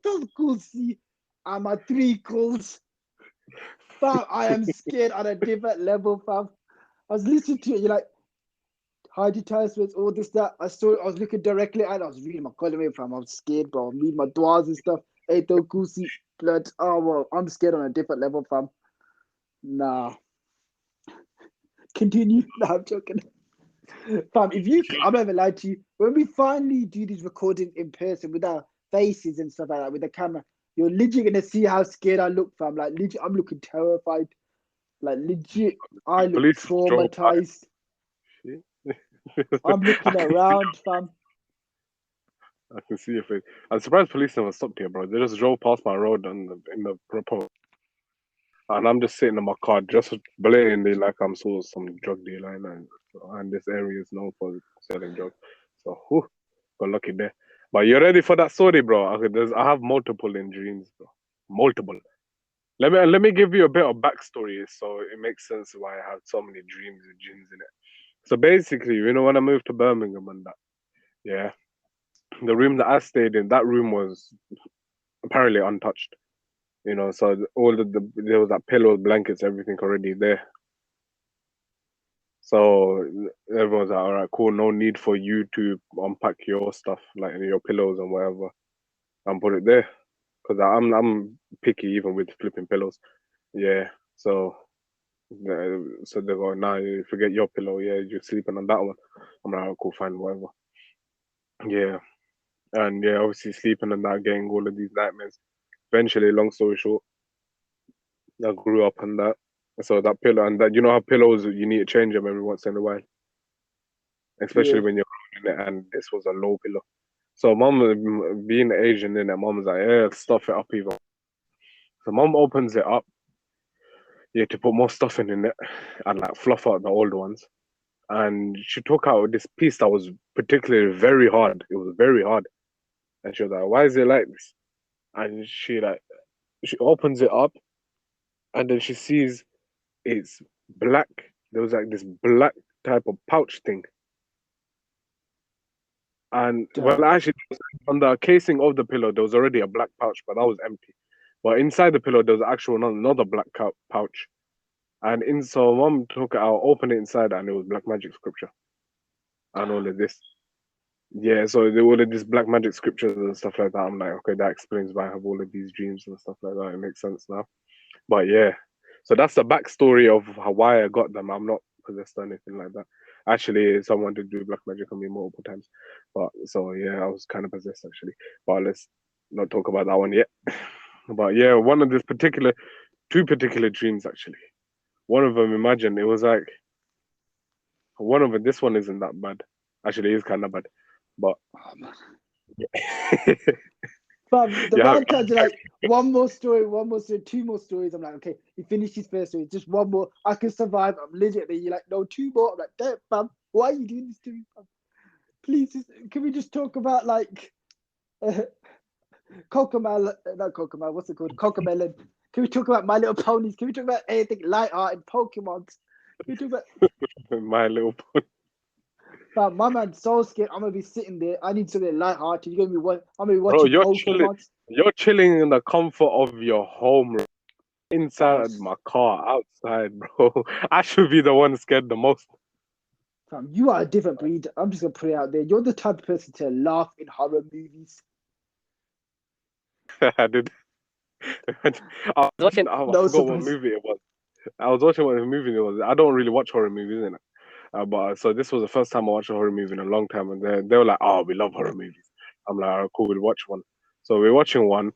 S1: and my 3 calls. Fam, I am scared on a different level, fam. I was listening to it, you're like, hide your talismans, all this, that. I was looking directly at it, I was reading my column, fam. I was scared, bro. I'm reading my dwas and stuff. Kusi, blood. Oh, well, I'm scared on a different level, fam. Nah. Continue. Nah, I'm joking. Fam, I'm never lied to you. When we finally do these recording in person with our faces and stuff like that, with the camera, you're legit gonna see how scared I look, fam. Like legit, I'm looking terrified. Like legit, I look
S2: Police drove by.
S1: traumatized. I'm looking around, fam.
S2: I can see your face. I'm surprised police never stopped here, bro. They just drove past my road in the proper, and I'm just sitting in my car, just blatantly like I'm some drug dealer, and this area is known for selling drugs. So, whew, got lucky there. But you ready for that story, bro? Okay, I have multiple in dreams, bro. Multiple. Let me give you a bit of backstory, so it makes sense why I have so many dreams with jinns in it. So basically, when I moved to Birmingham and that, yeah, the room that I stayed in, that room was apparently untouched. So all there was that pillows, blankets, everything already there. So everyone's like, all right, cool. No need for you to unpack your stuff, like your pillows and whatever, and put it there, because I'm picky even with flipping pillows. Yeah. So they go, nah, you forget your pillow. Yeah, you're sleeping on that one. I'm like, oh, cool, fine, whatever. Yeah. And yeah, obviously sleeping on that, getting all of these nightmares. Eventually, long story short, I grew up on that. So that pillow, and that, how pillows, you need to change them every once in a while, especially
S1: Yeah.
S2: when you're growing it. And this was a low pillow. So mom, being Asian, in it, mom's like, yeah, stuff it up even. So mom opens it up, yeah, to put more stuff in it and like fluff out the old ones. And she took out this piece that was particularly very hard. It was very hard. And she was like, why is it like this? And she opens it up, and then she sees it's black. There was like this black type of pouch thing. And well,
S1: Damn.
S2: actually, on the casing of the pillow, there was already a black pouch, but that was empty. But inside the pillow, there was actual another black pouch. And so mom took it out, opened it inside, and it was black magic scripture and all of this. Yeah, so there were all of these black magic scriptures and stuff like that. I'm like, okay, that explains why I have all of these dreams and stuff like that. It makes sense now. But yeah, so that's the backstory of why I got them. I'm not possessed or anything like that. Actually, someone did do black magic on me multiple times. But so yeah, I was kind of possessed actually. But let's not talk about that one yet. But yeah, two particular dreams actually. One of them, imagine, it was like one of them. This one isn't that bad. Actually, it is kind of bad. But
S1: Oh, man.
S2: yeah,
S1: Fam, the
S2: you have
S1: amount of times you're like, one more story, 2 more stories. I'm like, okay, you finished his first story, just one more. I can survive. I'm legit. You're like, no, 2 more. I'm like, damn, fam, why are you doing this to me, fam? Please, can we just talk about like Cocomelon, not Cocomelon, what's it called? Cocomelon. Can we talk about My Little Ponies? Can we talk about anything light-hearted, Pokemon? Can we talk about
S2: My Little Pony.
S1: Fam, my man's so scared. I'm gonna be sitting there. I need something light-hearted. You're gonna be I'm gonna be
S2: Bro,
S1: watching Pokemon.
S2: you're chilling in the comfort of your home, inside
S1: House.
S2: my car, outside, bro. I should be the one scared the most.
S1: Fam, you are a different breed. I'm just gonna put it out there. You're the type of person to laugh in horror movies.
S2: I did. I was watching. Oh, I
S1: No
S2: forgot what
S1: surprise.
S2: movie it was. I was watching what movie it was. I don't really watch horror movies, innit? But so this was the first time I watched a horror movie in a long time, and they were like, "Oh, we love horror movies." I'm like, "Oh, cool, we'll watch one." So we're watching one,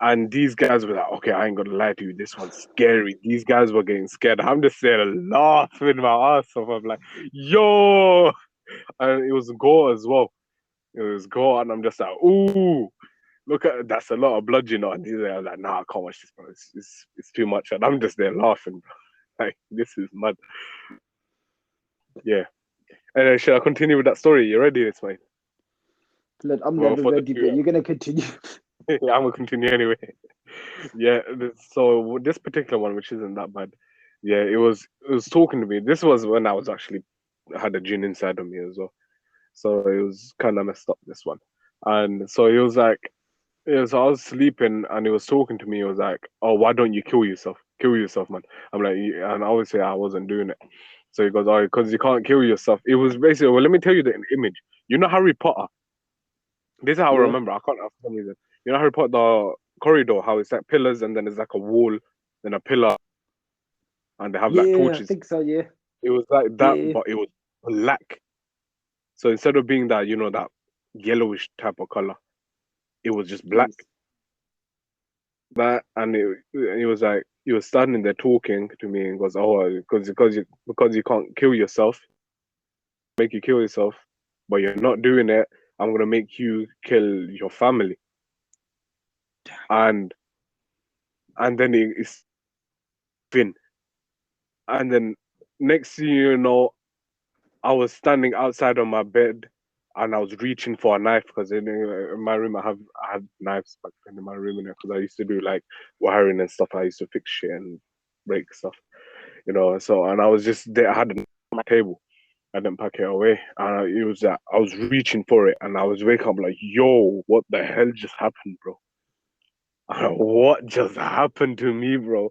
S2: and these guys were like, "Okay, I ain't gonna lie to you, this one's scary." These guys were getting scared. I'm just there laughing my ass off. I'm like, "Yo!" And it was gore as well. It was gore, and I'm just like, "Ooh, look at that's a lot of blood, you know." And he's there, like, "Nah, I can't watch this, bro. It's too much." And I'm just there laughing, bro. Like, this is mad. Yeah. And should I continue with that story? You ready, Ismail?
S1: Look, I'm
S2: Well,
S1: never
S2: for the
S1: ready,
S2: two,
S1: but you're gonna continue.
S2: I'm gonna continue anyway. Yeah. So this particular one, which isn't that bad, yeah, it was talking to me. This was when I was actually had a Jinn inside of me as well. So it was kind of messed up, this one. And so he was like, I was sleeping and he was talking to me. He was like, "Oh, why don't you kill yourself? Kill yourself, man." I'm like, "Yeah," and obviously I wasn't doing it. So he goes, "Oh, because you can't kill yourself." It was basically, well, let me tell you the image. You know Harry Potter? This is how I
S1: Yeah,
S2: remember. I can't for some reason. You know Harry Potter, the corridor, how it's like pillars and then there's like a wall, then a pillar, and they have like
S1: yeah, I
S2: torches.
S1: think so. Yeah,
S2: It was like that,
S1: yeah,
S2: but it was black. So instead of being that, that yellowish type of color, it was just black.
S1: yes.
S2: That and it was like he was standing there talking to me and goes, "Oh, because you can't kill yourself, make you kill yourself, but you're not doing it. I'm gonna make you kill your family." And then it's fin. And then next thing you know, I was standing outside on my bed and I was reaching for a knife because in my room I had knives back then in my room because I used to do like wiring and stuff. I used to fix shit and break stuff, So and I was just there. I had it on my table. I didn't pack it away, and it was that I was reaching for it, and I was waking up like, "Yo, what the hell just happened, bro? What just happened to me, bro?"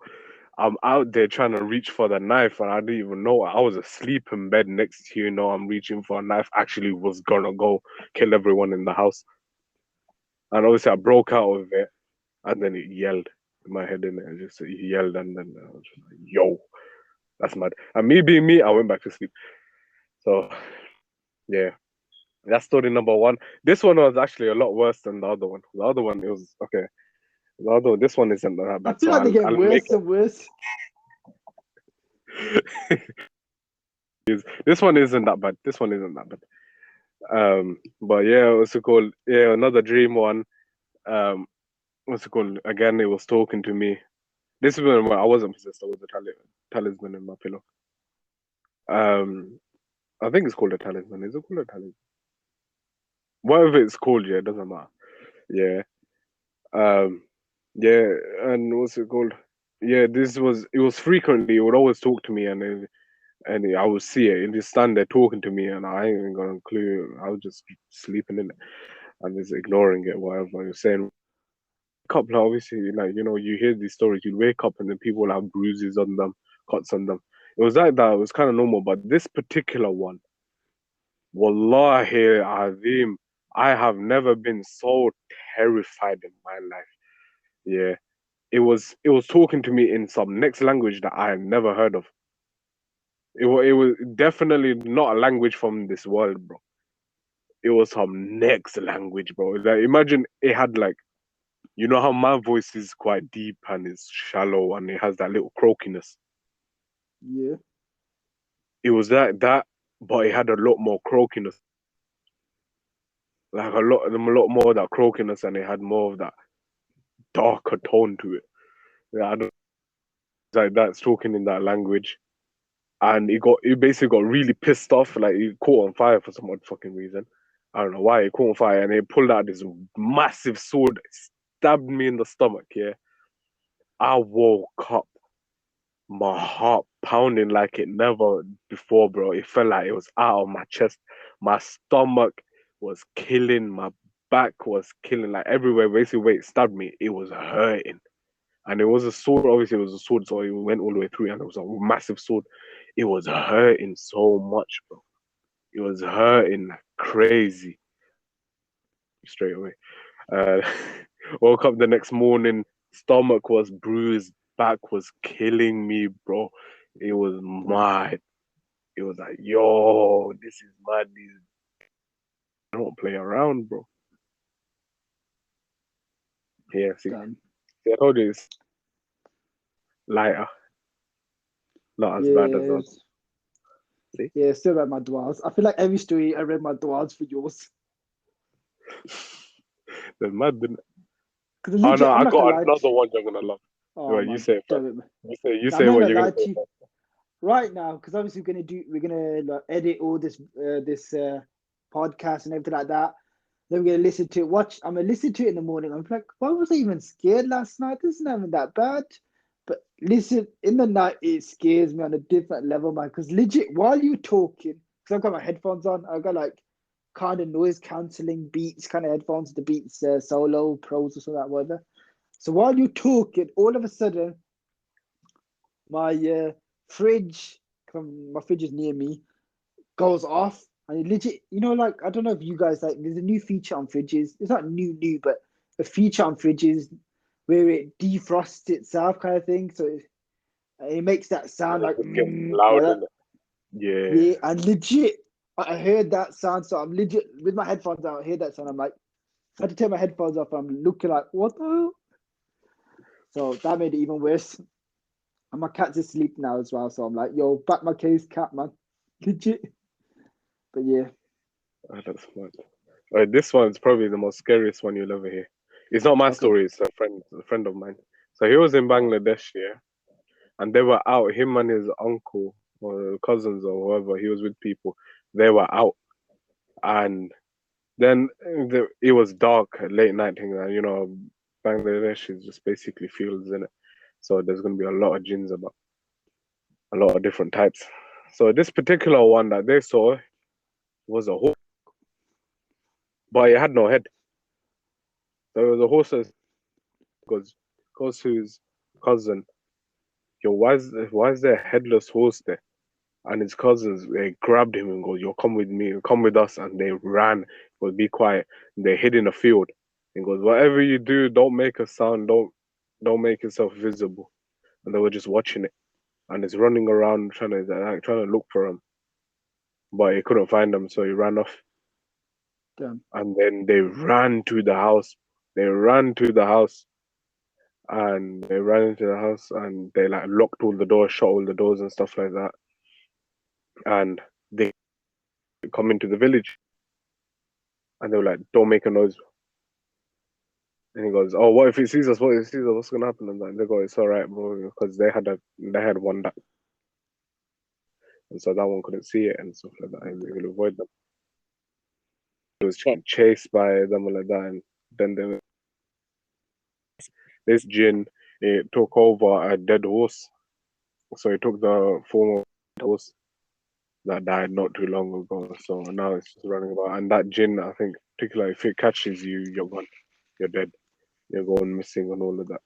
S2: I'm out there trying to reach for the knife, and I didn't even know I was asleep in bed next to you. I'm reaching for a knife. Actually, was gonna go kill everyone in the house, and obviously I broke out of it, and then it yelled in my head, and it just it yelled, and then I was just like, "Yo, that's mad." And me being me, I went back to sleep. So yeah, that's story number one. This one was actually a lot worse than the other one. The other one, it was okay. This one isn't that
S1: I
S2: bad.
S1: feel
S2: So
S1: like they're getting
S2: I'll make
S1: worse and worse.
S2: it. This one isn't that bad. This one isn't that bad. But yeah, what's it called? Yeah, another dream one. Um, what's it called? Again, it was talking to me. This is when I wasn't possessed. I was a talisman in my pillow. Um, I think it's called a talisman. Is it called a talisman? Whatever it's called, yeah, it doesn't matter. Yeah. Um, yeah, and what's it called? Yeah, it was frequently. It would always talk to me, and I would see it. And just stand there talking to me, and I ain't even got a clue. I was just sleeping in it and just ignoring it, whatever you're saying. Wake up, like, obviously, like you hear these stories. You wake up, and then people will have bruises on them, cuts on them. It was like that. It was kind of normal, but this particular one, wallahi azim, I have never been so terrified in my life. Yeah, it was talking to me in some next language that I had never heard of. It was definitely not a language from this world, bro. It was some next language, bro. Like imagine it had like how my voice is quite deep and it's shallow and it has that little croakiness.
S1: Yeah,
S2: It was that, but it had a lot more croakiness, like a lot more of that croakiness, and it had more of that darker tone to it. Yeah, I don't like that's talking in that language, and it basically got really pissed off. Like it caught on fire for some odd fucking reason. I don't know why it caught on fire, and it pulled out this massive sword, stabbed me in the stomach. Yeah, I woke up, my heart pounding like it never before, bro. It felt like it was out of my chest. My stomach was killing. My back was killing. Like everywhere, basically, where it stabbed me, it was hurting. And it was a sword. Obviously, it was a sword, so it went all the way through, and it was a massive sword. It was hurting so much, bro. It was hurting like crazy straight away. Uh, woke up the next morning, stomach was bruised, back was killing me, bro. It was mad. It was like, yo, this is mad. I don't play around, bro. Yeah, see,
S1: Damn.
S2: I told you it's lighter, not as bad as us.
S1: Yes.
S2: See,
S1: Yeah, still read my duals. I feel like every story I read my duals for yours.
S2: the mad.
S1: Because
S2: Oh no,
S1: legit, I'm
S2: I
S1: not gonna
S2: got
S1: lie.
S2: another one you're gonna love.
S1: Oh
S2: Well, you
S1: my
S2: say it first.
S1: damn it.
S2: You
S1: Now, I'm
S2: say
S1: not
S2: what
S1: gonna
S2: you're gonna
S1: lie
S2: say
S1: to you.
S2: first.
S1: Right now, because obviously we're gonna like, edit all this podcast and everything like that. Then we're gonna listen to it. I'm gonna listen to it in the morning. I'm like, why was I even scared last night? This isn't even that bad. But listen, in the night it scares me on a different level, man. Because legit, while you're talking, because I've got my headphones on, I've got like kind of noise cancelling beats kind of headphones, the Beats Solo Pros or something like whatever. So while you're talking, all of a sudden my fridge, my fridge is near me, goes off. And it legit, like, I don't know if you guys like, there's a new feature on fridges. It's not new, but a feature on fridges where it defrosts itself kind of thing. So it makes that sound like,
S2: It gets loud
S1: like that.
S2: in it. Yeah,
S1: Yeah, and legit, I heard that sound. So I'm legit, with my headphones out, I hear that sound. I'm like, I had to take my headphones off. I'm looking like, what the hell? So that made it even worse. And my cat's asleep now as well. So I'm like, yo, back my case, cat, man. Legit. But yeah.
S2: that's smart. This one's probably the most scariest one you'll ever hear. It's not my
S1: Okay.
S2: story. It's a friend of mine. So he was in
S1: Oh,
S2: Bangladesh, yeah, and they were out. Him and his uncle or cousins or whoever. He was with people. They were out, and then it was dark, late night thing. And Bangladesh is just basically fields in it. So there's gonna be a lot of jinns about, a lot of different types. So this particular one that they saw was a horse, but it had no head. So it was a horse that goes to his cousin, yo, why is there a headless horse there? And his cousins, they grabbed him and go, yo, come with me, come with us. And they ran, goes, be quiet. And they hid in a field. And goes, whatever you do, don't make a sound, don't make yourself visible. And they were just watching it. And it's running around trying to look for him. But he couldn't find him, so he ran off.
S1: damn.
S2: And then they ran to the house. They ran to the house and they ran into the house and they like locked all the doors, shut all the doors and stuff like that. And they come into the village and they were like, "Don't make a noise." And he goes, "Oh, what if he sees us? What if he sees us? What's gonna happen?" And they go, "It's all right, bro," because they had one that, and so that one couldn't see it and stuff like that, and they will avoid them. He was getting chased by them and like that, and then this Jinn, it took over a dead horse, so he took the form of a horse that died not too long ago. So now it's just running about. And that Jinn, I think, particularly if it catches you, you're gone. You're dead. You're going missing and all of that.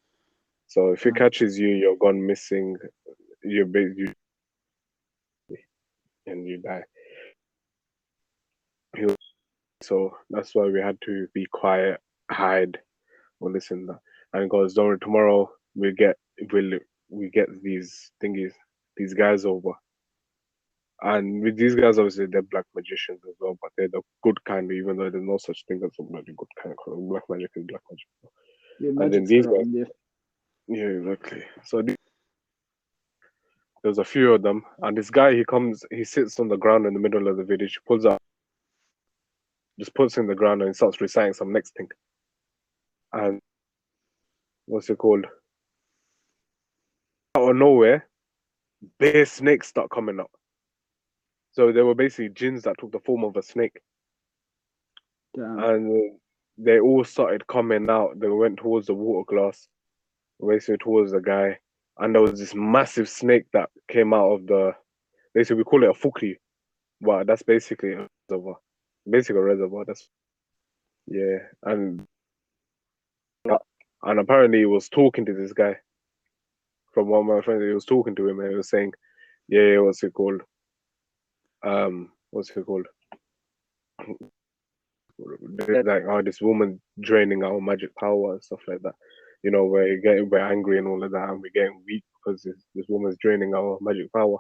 S2: So if it
S1: Damn.
S2: catches you, you're gone missing. You and you die. So that's why we had to be quiet, hide, or listen. That. And it goes, don't worry, tomorrow we'll we get these thingies, these guys over. And with these guys, obviously, they're black magicians as well, but they're the good kind, even though there's no such thing as a bloody good kind. Black magic is black magic.
S1: Yeah,
S2: And then
S1: magic's
S2: these
S1: corrupt
S2: guys,
S1: in there.
S2: yeah, exactly. So there's a few of them, and this guy, he sits on the ground in the middle of the village, pulls out, just puts in the ground, and starts reciting some next thing. And what's it called? Out of nowhere, bare snakes start coming up. So they were basically jinns that took the form of a snake.
S1: Damn.
S2: And they all started coming out. They went towards the water glass, basically towards the guy. And there was this massive snake that came out of basically we call it a fukri, but that's basically a reservoir. Basically a reservoir. That's yeah. And apparently he was talking to this guy from one of my friends. He was talking to him and he was saying, yeah, what's it called? what's it called? They're like, oh, this woman draining our magic power and stuff like that. You know, we're angry and all of that, and we're getting weak because this woman's draining our magic power.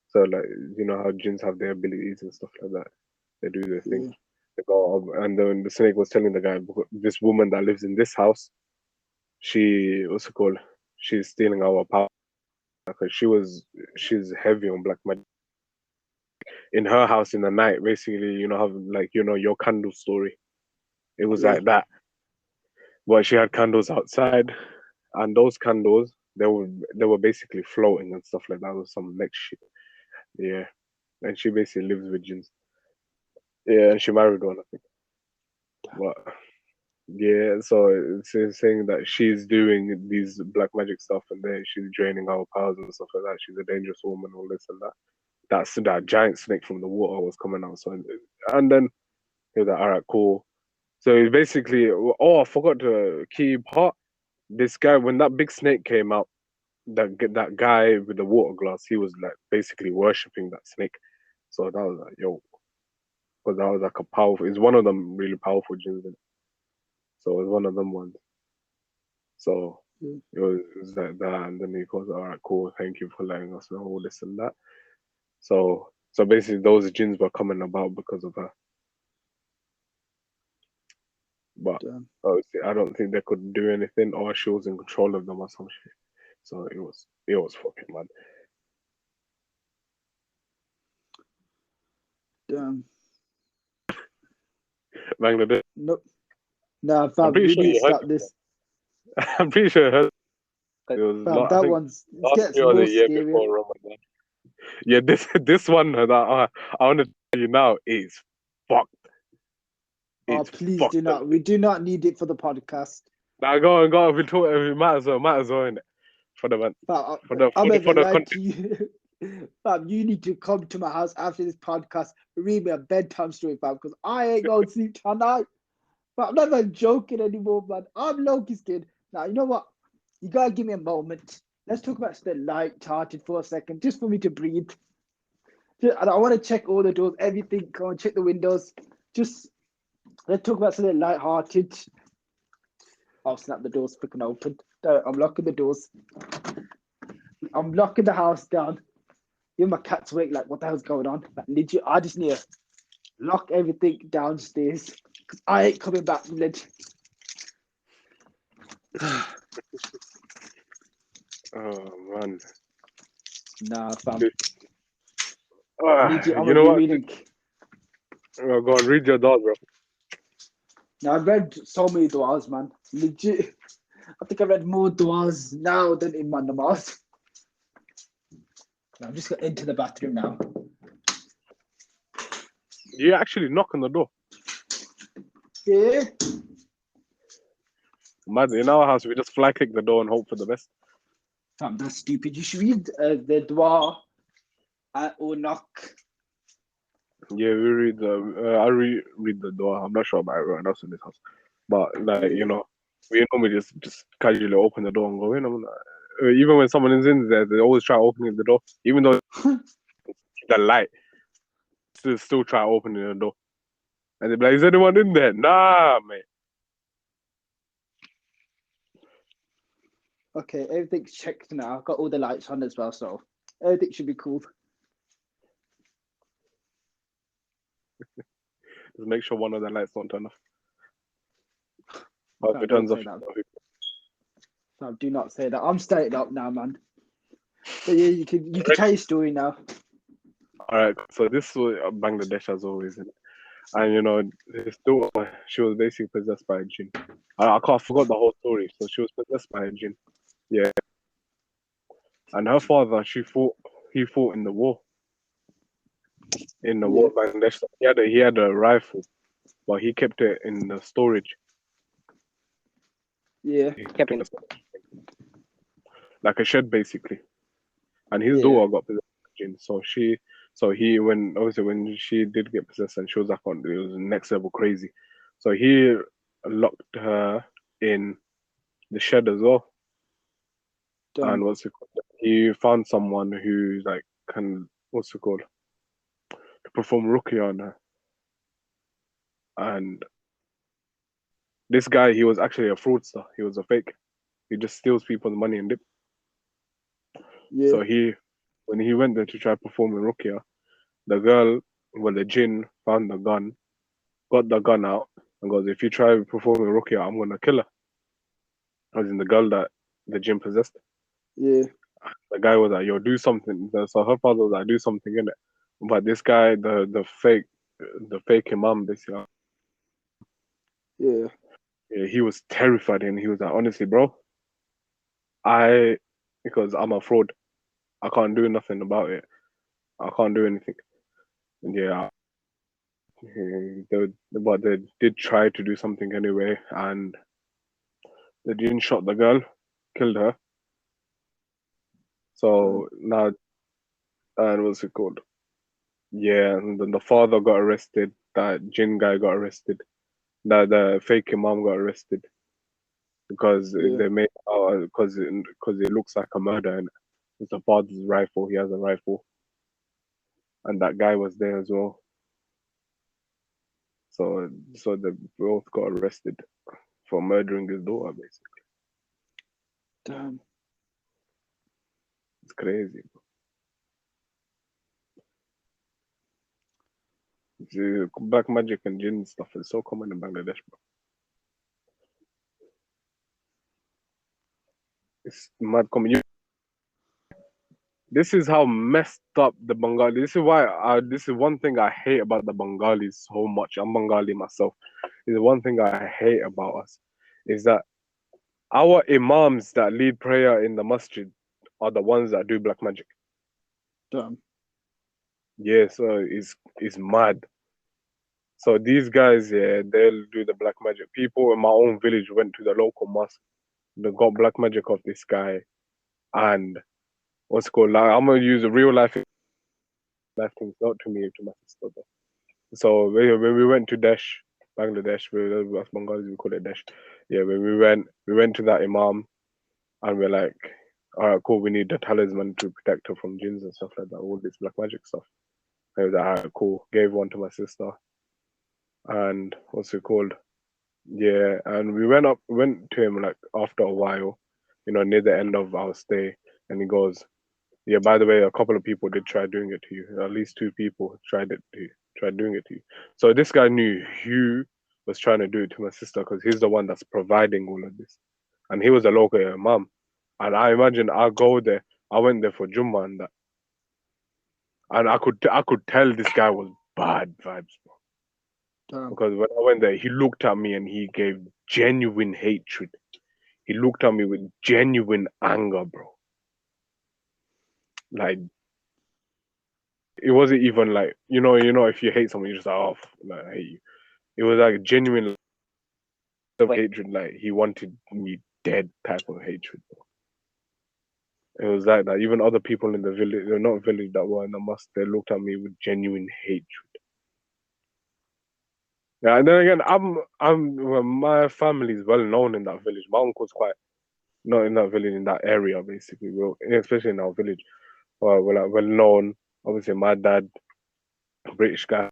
S2: So like, you know how jinns have their abilities and stuff like that. They do their thing.
S1: Yeah.
S2: They go up, and then the snake was telling the guy, this woman that lives in this house, what's it called? She's stealing our power because she's heavy on black magic. In her house in the night, basically, you know, have like, you know, your candle story. It was
S1: Yeah.
S2: like that. But she had candles outside, and those candles, they were basically floating and stuff like that. Was some next shit. Yeah. And she basically lives with jinns. Yeah, and she married one, I think. But yeah, so it's saying that she's doing these black magic stuff, and then she's draining our powers and stuff like that. She's a dangerous woman, all this and that. That giant snake from the water was coming out. So, and then he was like, all right, cool. So it's basically, oh, I forgot the key part. This guy, when that big snake came out, that guy with the water glass, he was like basically worshipping that snake. So that was like, yo, because that was like a powerful. It's one of them really powerful jinns. So it was one of them ones. So it was like that, and then he goes, all right, cool, thank you for letting us know all this and that. So basically, those jinns were coming about because of her. But obviously, I don't think they could do anything, or she was in control of them or some shit. So it was fucking mad.
S1: Damn.
S2: Bangladesh.
S1: Nope. Nah,
S2: I'm
S1: fam,
S2: pretty
S1: we
S2: sure
S1: need to
S2: you heard.
S1: start this.
S2: I'm pretty sure it was
S1: Fam,
S2: I
S1: that
S2: think
S1: one's it
S2: last
S1: gets
S2: year or
S1: more
S2: the year
S1: scarier.
S2: before Ramadan. Yeah, this one that I want to tell you now is fucked.
S1: Oh,
S2: It's
S1: please
S2: fucked
S1: do
S2: up.
S1: not. We do not need it for the podcast.
S2: Now go on. We talk. We might as well innit? For the man.
S1: Fam,
S2: For the
S1: I'm
S2: for the,
S1: not
S2: for
S1: even
S2: the
S1: lying
S2: content.
S1: to you. Fam, you need to come to my house after this podcast, read me a bedtime story, fam, because I ain't going to sleep tonight. But I'm not even joking anymore, man. I'm low-key scared. Now, you know what? You gotta give me a moment. Let's talk about something light-hearted for a second, just for me to breathe. And I want to check all the doors, everything. Go and check the windows. Just let's talk about something light-hearted. I'll snap the doors freaking open. I'm locking the doors. I'm locking the house down. My cat's awake, like, what the hell's going on? Like, legit, I just need to lock everything downstairs because I ain't coming back from it.
S2: Oh man.
S1: Nah, fam. Legit, I'm
S2: You
S1: gonna
S2: know
S1: be
S2: what?
S1: reading.
S2: Oh, go on, read your dog, bro.
S1: Now, I've read so many du'as, man. Legit. I think I read more du'as now than in my namaz. I'm just going into the bathroom now.
S2: You actually knock on the door.
S1: Yeah.
S2: Man, in our house, we just fly kick the door and hope for the best.
S1: Fam, that's stupid. You should read the dua or knock.
S2: Yeah, we read I read the door. I'm not sure about everyone else in this house, but like you know, we normally just casually open the door and go in. I'm like, even when someone is in there, they always try opening the door, even though the light, still try opening the door, and they're like, "Is anyone in there?" Nah, mate.
S1: Okay, everything's checked now. I've got all the lights on as well, so everything should be cool.
S2: Just make sure one of the lights don't turn off.
S1: Fam,
S2: If it
S1: don't
S2: turns off,
S1: say that. Fam, do not say that. I'm staying up now, man. But yeah, you can tell your story now.
S2: all right. So this was Bangladesh as always, and you know, his daughter, she was basically possessed by a jinn. I forgot the whole story. So she was possessed by a jinn. Yeah. And her father, he fought in the war. In the war of Bangladesh. He had a rifle, but he kept it in the storage.
S1: Yeah.
S2: He kept it like a shed basically. And his daughter got possessed by jinn. When she did get possessed and she was like it was next level crazy. So he locked her in the shed as well.
S1: Done.
S2: And he found someone who like can to perform ruqya on her. And this guy, he was actually a fraudster. He was a fake. He just steals people's money and dip.
S1: Yeah.
S2: So when he went there to try performing ruqya, the girl, well, the jinn found the gun, got the gun out, and goes, "If you try performing ruqya, I'm gonna kill her." As in the girl that the jinn possessed.
S1: Yeah.
S2: The guy was like, "Yo, do something." So her father was like, "Do something in it." But this guy, the fake imam, basically,
S1: Yeah.
S2: yeah, he was terrified, and he was like, "Honestly, bro, because I'm a fraud, I can't do nothing about it. I can't do anything." And yeah, but they did try to do something anyway, and the jinn shot the girl, killed her. So now, and what's it called? Yeah, and then the father got arrested. That jinn guy got arrested. That the fake imam got arrested because
S1: Yeah.
S2: they made because it looks like a murder, and it's the father's rifle. He has a rifle, and that guy was there as well. So they both got arrested for murdering his daughter. Basically,
S1: Damn.
S2: it's crazy. See, black magic and jinn stuff is so common in Bangladesh, bro. It's mad common. This is how messed up the Bengali. This is why. This is one thing I hate about the Bengalis so much. I'm Bengali myself. Is one thing I hate about us is that our imams that lead prayer in the masjid are the ones that do black magic.
S1: Damn.
S2: Yeah, so it's mad. So these guys, yeah, they'll do the black magic. People in my own village went to the local mosque. They got black magic off this guy, and what's it called? Like, I'm gonna use a real life things, not to me, to my sister. Though. So when we went to Desh, Bangladesh, us Bengalis we call it Desh. Yeah, when we went to that imam, and we're like, all right, cool. We need the talisman to protect her from jinns and stuff like that. All this black magic stuff. I was like, all right, cool. Gave one to my sister, and what's it called? Yeah, and we went to him like after a while, near the end of our stay, and he goes, "Yeah, by the way, a couple of people did try doing it to you. At least two people tried doing it to you." So this guy knew who was trying to do it to my sister because he's the one that's providing all of this, and he was a local imam. And I imagine I go there. I went there for Jumma and that, and I could tell this guy was bad vibes, bro.
S1: Damn.
S2: Because when I went there, he looked at me and he gave genuine hatred. He looked at me with genuine anger, bro. Like it wasn't even like if you hate someone, you just like, oh, like, I hate you. It was like genuine hatred. Like he wanted me dead type of hatred, bro. It was like that. Even other people in the village, not village, that were in the mosque, they looked at me with genuine hatred. Yeah, and then again, well, my family is well known in that village. My uncle's quite not in that village, in that area, basically. Well, especially in our village, we're like well known. Obviously, my dad, a British guy,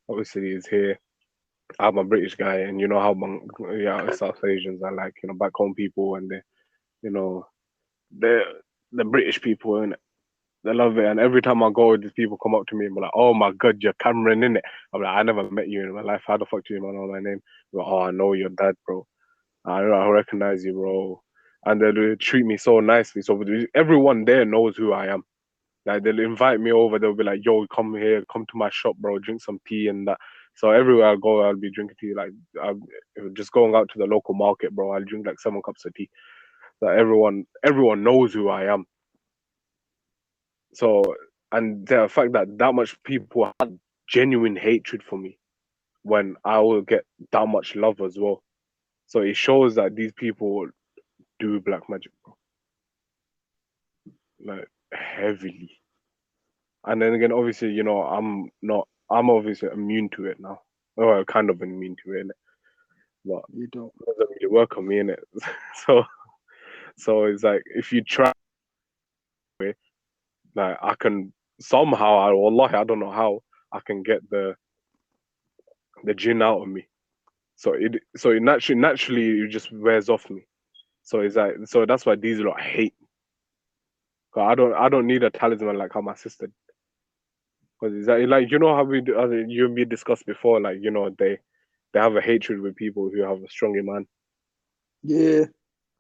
S2: obviously is here. I'm a British guy, and you know how South Asians are like, back home people, and you know, they're the British people, and they love it. And every time I go, these people come up to me and be like, "Oh my God, you're Cameron, innit?" I'm like, "I never met you in my life. How the fuck do you even know my name?" They're like, "Oh, I know your dad, bro. I recognize you, bro." And they treat me so nicely. So everyone there knows who I am. Like they'll invite me over. They'll be like, "Yo, come here, come to my shop, bro. Drink some tea and that." So everywhere I go, I'll be drinking tea. Like I'm just going out to the local market, bro. I'll drink like 7 cups of tea. So everyone knows who I am. So and the fact that that much people have genuine hatred for me when I will get that much love as well. So it shows that these people do black magic, bro. Like heavily. And then again, obviously, I'm obviously immune to it now. Or kind of immune to it, innit? But
S1: You don't.
S2: it doesn't really work on me, innit? So, so it's like, if you try, like, I can somehow, wallahi, I don't know how, I can get the Jinn out of me. So it naturally it just wears off me. So it's like, so that's why these lot hate me. 'Cause I don't need a talisman like how my sister. Because it's like you know how you and me discussed before, like you know they have a hatred with people who have a strong iman.
S1: Yeah.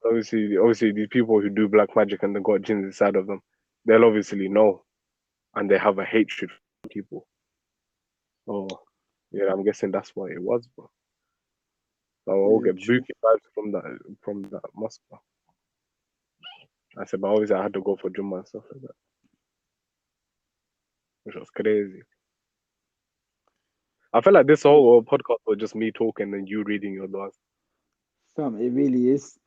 S2: Obviously, these people who do black magic and they got jinns inside of them, they'll obviously know, and they have a hatred for people. Oh, yeah, I'm guessing that's what it was, bro. So I'll
S1: Yeah,
S2: get
S1: true.
S2: bookie vibes from that mosque, bro. I said, but obviously I had to go for Jumma and stuff like that, which was crazy. I feel like this whole podcast was just me talking and you reading your duas.
S1: Fam, it really is.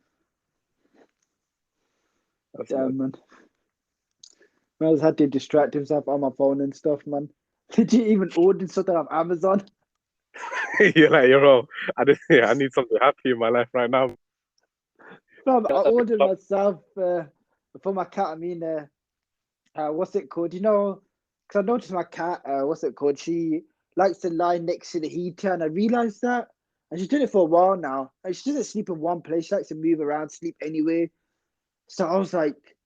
S2: That's
S1: Yeah,
S2: mad.
S1: man. I just had to distract himself on my phone and stuff, man. Did you even order something off Amazon?
S2: You're like, yo, I need something happy in my life right now.
S1: Fam, I ordered myself for my cat. I mean, what's it called? You know, because I noticed my cat. What's it called? She likes to lie next to the heater, and I realized that. And she's doing it for a while now. And she doesn't sleep in one place. She likes to move around, sleep anywhere. So I was like,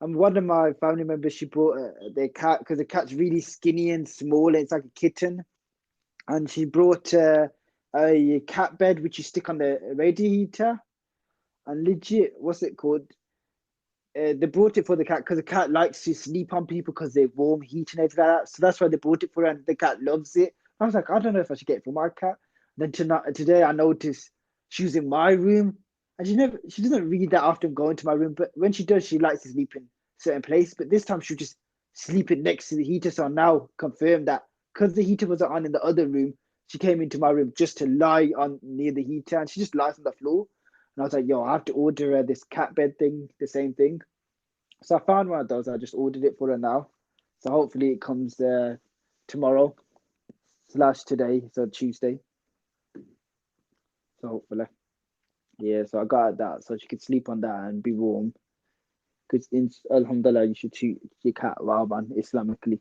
S1: and one of my family members, she brought their cat because the cat's really skinny and small. And it's like a kitten, and she brought a cat bed which you stick on the radiator. And legit, what's it called? They brought it for the cat because the cat likes to sleep on people because they're warm, heat, and everything like that. So that's why they brought it for her, and the cat loves it. I was like, I don't know if I should get it for my cat. Then today, I noticed she was in my room, and she doesn't really that often go into my room, but when she does, she likes to sleep in certain place. But this time, she was just sleeping next to the heater. So I now confirmed that because the heater wasn't on in the other room, she came into my room just to lie on near the heater, and she just lies on the floor. And I was like, yo, I have to order this cat bed thing, the same thing. So I found one of those. I just ordered it for her now. So hopefully it comes tomorrow / today, so Tuesday. So hopefully, yeah. So I got her that so she could sleep on that and be warm. Because in Alhamdulillah, you should treat your cat well, man, Islamically.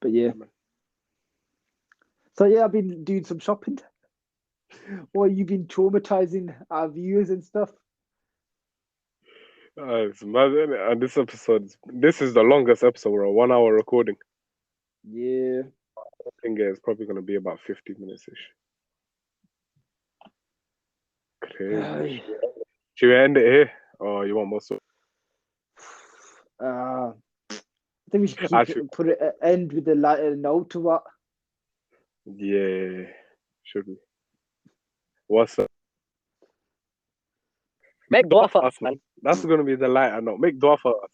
S1: But yeah. So yeah, I've been doing some shopping. Or you've been traumatizing our viewers and stuff.
S2: It's mad, innit? And this is the longest episode. We're a 1 hour recording.
S1: Yeah.
S2: I think it's probably going to be about 50 minutes ish. Crazy. Should we end it here? Or you want more?
S1: I think we should
S2: Actually,
S1: put it end with a lighter note to what.
S2: yeah. Should we? What's up?
S3: Make dua for us, man.
S2: That's going to be the lighter note. Make dua for us.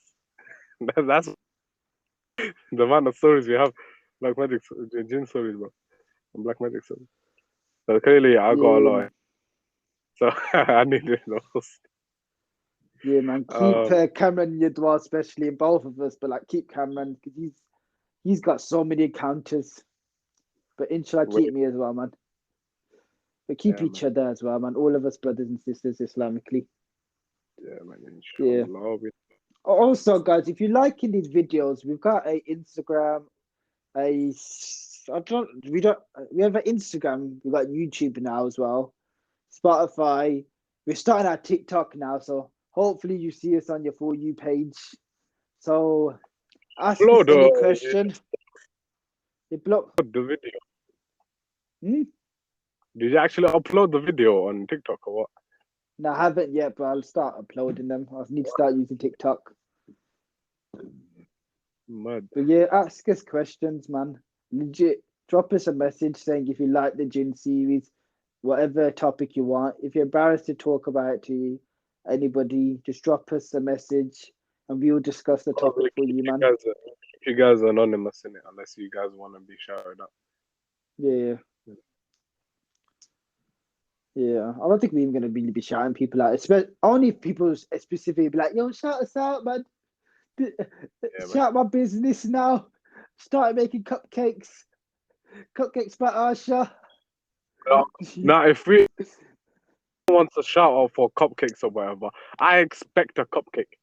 S2: That's the amount of stories we have. Black magic, Jinn stories, bro. And black magic stories. So clearly, I got a lot. So I need to know.
S1: Yeah, man. Keep Cameron in your dua, especially in both of us. But like, keep Cameron because he's got so many encounters. But inshallah, keep me as well, man. But keep each other as well, man. All of us brothers and sisters Islamically.
S2: Yeah, man. Inshallah.
S1: Yeah. Also, guys, if you're liking these videos, we've got a Instagram. We have an Instagram. We've got YouTube now as well. Spotify. We're starting our TikTok now, so hopefully you see us on your For You page. So ask us any question.
S2: Upload the video.
S1: Hmm?
S2: Did you actually upload the video on TikTok or what?
S1: No, I haven't yet, but I'll start uploading them. I need to start using TikTok.
S2: Mad.
S1: But yeah, ask us questions, man. Legit, drop us a message saying if you like the Jinn series, whatever topic you want. If you're embarrassed to talk about it to anybody, just drop us a message and we'll discuss the topic for you, man.
S2: If you guys are anonymous in it, unless you guys want to be shouted out.
S1: Yeah. Yeah, I don't think we're even going to really be shouting people out. Only if people specifically be like, yo, shout us out, man. Shout my business now. Started making cupcakes. Cupcakes by Asha.
S2: Now, if we wants a shout out for cupcakes or whatever, I expect a cupcake.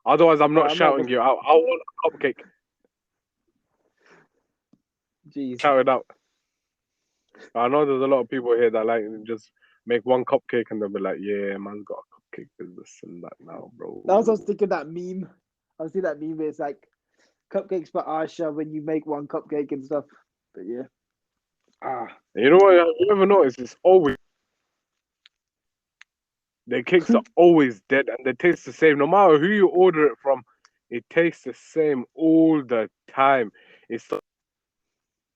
S2: Otherwise, I'm not shouting you out. I want a cupcake.
S1: Jeez.
S2: Shout it out. I know there's a lot of people here that like just make one cupcake and they'll be like, yeah, man's got a cupcake business and that now, bro.
S1: That was I was thinking that meme. I was thinking that meme where it's like cupcakes for Aisha when you make one cupcake and stuff. But yeah.
S2: You know what? You ever notice? It's always their cakes are always dead and they taste the same. No matter who you order it from, it tastes the same all the time. It's a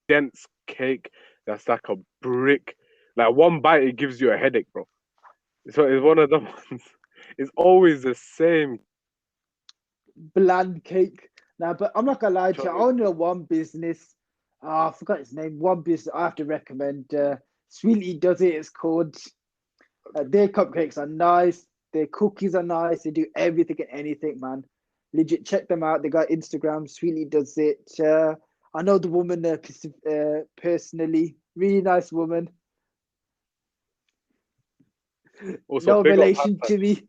S2: dense cake that's like a brick. Like one bite, it gives you a headache, bro. So it's one of the ones. It's always the same.
S1: Bland cake. Now, but I'm not gonna lie to you. I
S2: Chocolate.
S1: only know one business. I forgot his name. One business I have to recommend. Sweetie Does It. It's called. Their cupcakes are nice. Their cookies are nice. They do everything and anything, man. Legit, check them out. They got Instagram. Sweetie Does It. I know the woman personally. Really nice woman.
S2: Also,
S1: No
S2: big up
S1: relation to me.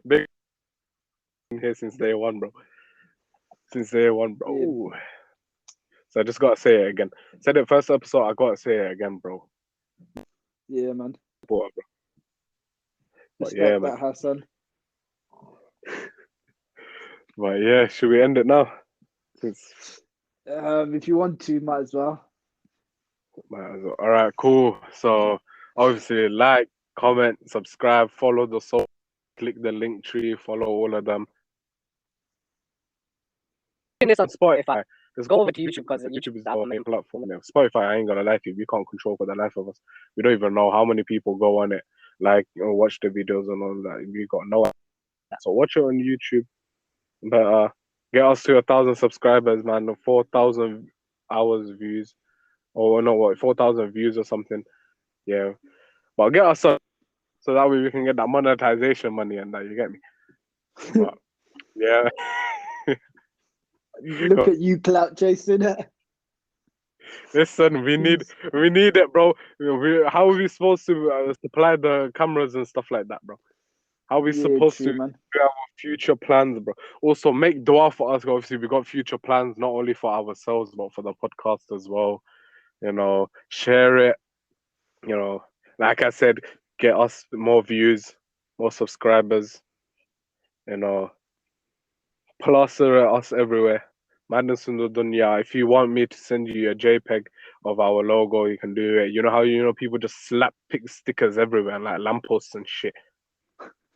S2: big here since day one, bro. Since day one, bro.
S1: Yeah.
S2: So I just gotta say it again. Said it first episode. I gotta say it again, bro.
S1: Yeah, man.
S2: Bro. But
S1: Respect
S2: yeah,
S1: that,
S2: man.
S1: Hassan.
S2: But yeah, should we end it now? Since
S1: If you want to, might as well.
S2: might as well. All right, cool. So obviously, like, comment, subscribe, follow the soul, click the link tree, follow all of them.
S3: This on
S2: Spotify. Just
S3: Go over to YouTube because
S2: YouTube is
S3: the
S2: our
S3: main
S2: main platform. Yeah. Spotify, I ain't gonna lie to you, we can't control for the life of us. We don't even know how many people go on it, like or watch the videos and all that. We got no idea. So watch it on YouTube. But get us to 1,000 subscribers, man. 4,000 hours views, or no, what 4,000 views or something. Yeah, but get us up so that way we can get that monetization money and that. You get me? But yeah.
S1: Look at you, clout chasing.
S2: Listen, we need it, bro. How are we supposed to supply the cameras and stuff like that, bro? How are we supposed
S1: true,
S2: to
S1: man.
S2: do our future plans, bro? Also, make dua for us. Obviously, we got future plans, not only for ourselves, but for the podcast as well. You know, share it. You know, like I said, get us more views, more subscribers. You know, plaster us everywhere. Madness in the Dunya. If you want me to send you a JPEG of our logo, you can do it. You know how people just slap stickers everywhere, like lampposts and shit.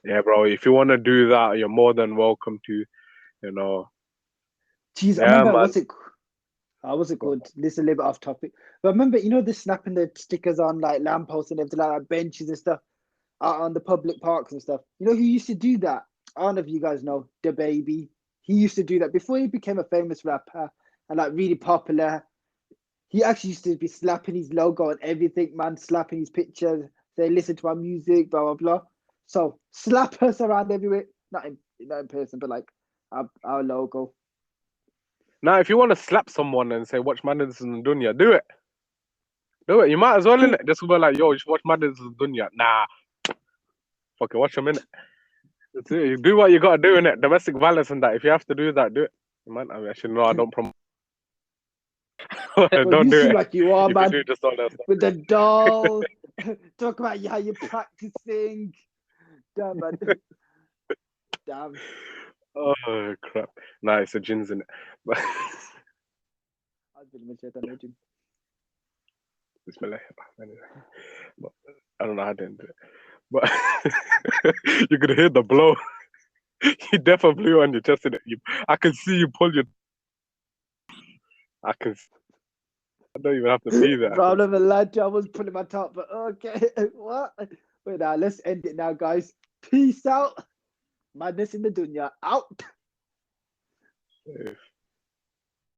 S2: Yeah, bro. If you want to do that, you're more than welcome to. You know.
S1: Jeez,
S2: Yeah,
S1: I remember
S2: man.
S1: what's it called? This is a little bit off topic. But remember, the snapping the stickers on like lampposts and everything like that, benches and stuff out on the public parks and stuff. You know who used to do that? I don't know if you guys know, the baby. He used to do that before he became a famous rapper and like really popular. He actually used to be slapping his logo and everything, man, slapping his pictures. Say, listen to our music, blah blah blah. So slap us around everywhere, not in person, but like our logo.
S2: Now, if you want to slap someone and say, watch Madness in the Dunya, do it. Do it. You might as well, innit? Just be like, yo, you should watch Madness in the Dunya. Nah. Fucking watch a minute. That's it. You do what you gotta do, innit? Domestic violence and that. If you have to do that, do it. Man, I mean, actually, no, I don't promote.
S1: Well,
S2: Don't
S1: you
S2: do
S1: seem
S2: it.
S1: like you are,
S2: If
S1: man.
S2: you do, just don't let us know.
S1: With the doll. Talk about how you're practicing. Damn, man. Damn.
S2: Oh, crap. Nah, it's a Jinns in it. But Bismillah. But I don't know how to do it. But you could hear the blow. He definitely blew on your chest. I can see you pull your. I don't even have to be there.
S1: Bro, I'm not even lying to you. I was pulling my top, but okay. What? Wait, now let's end it now, guys. Peace out. Madness in the Dunya out.
S2: Safe.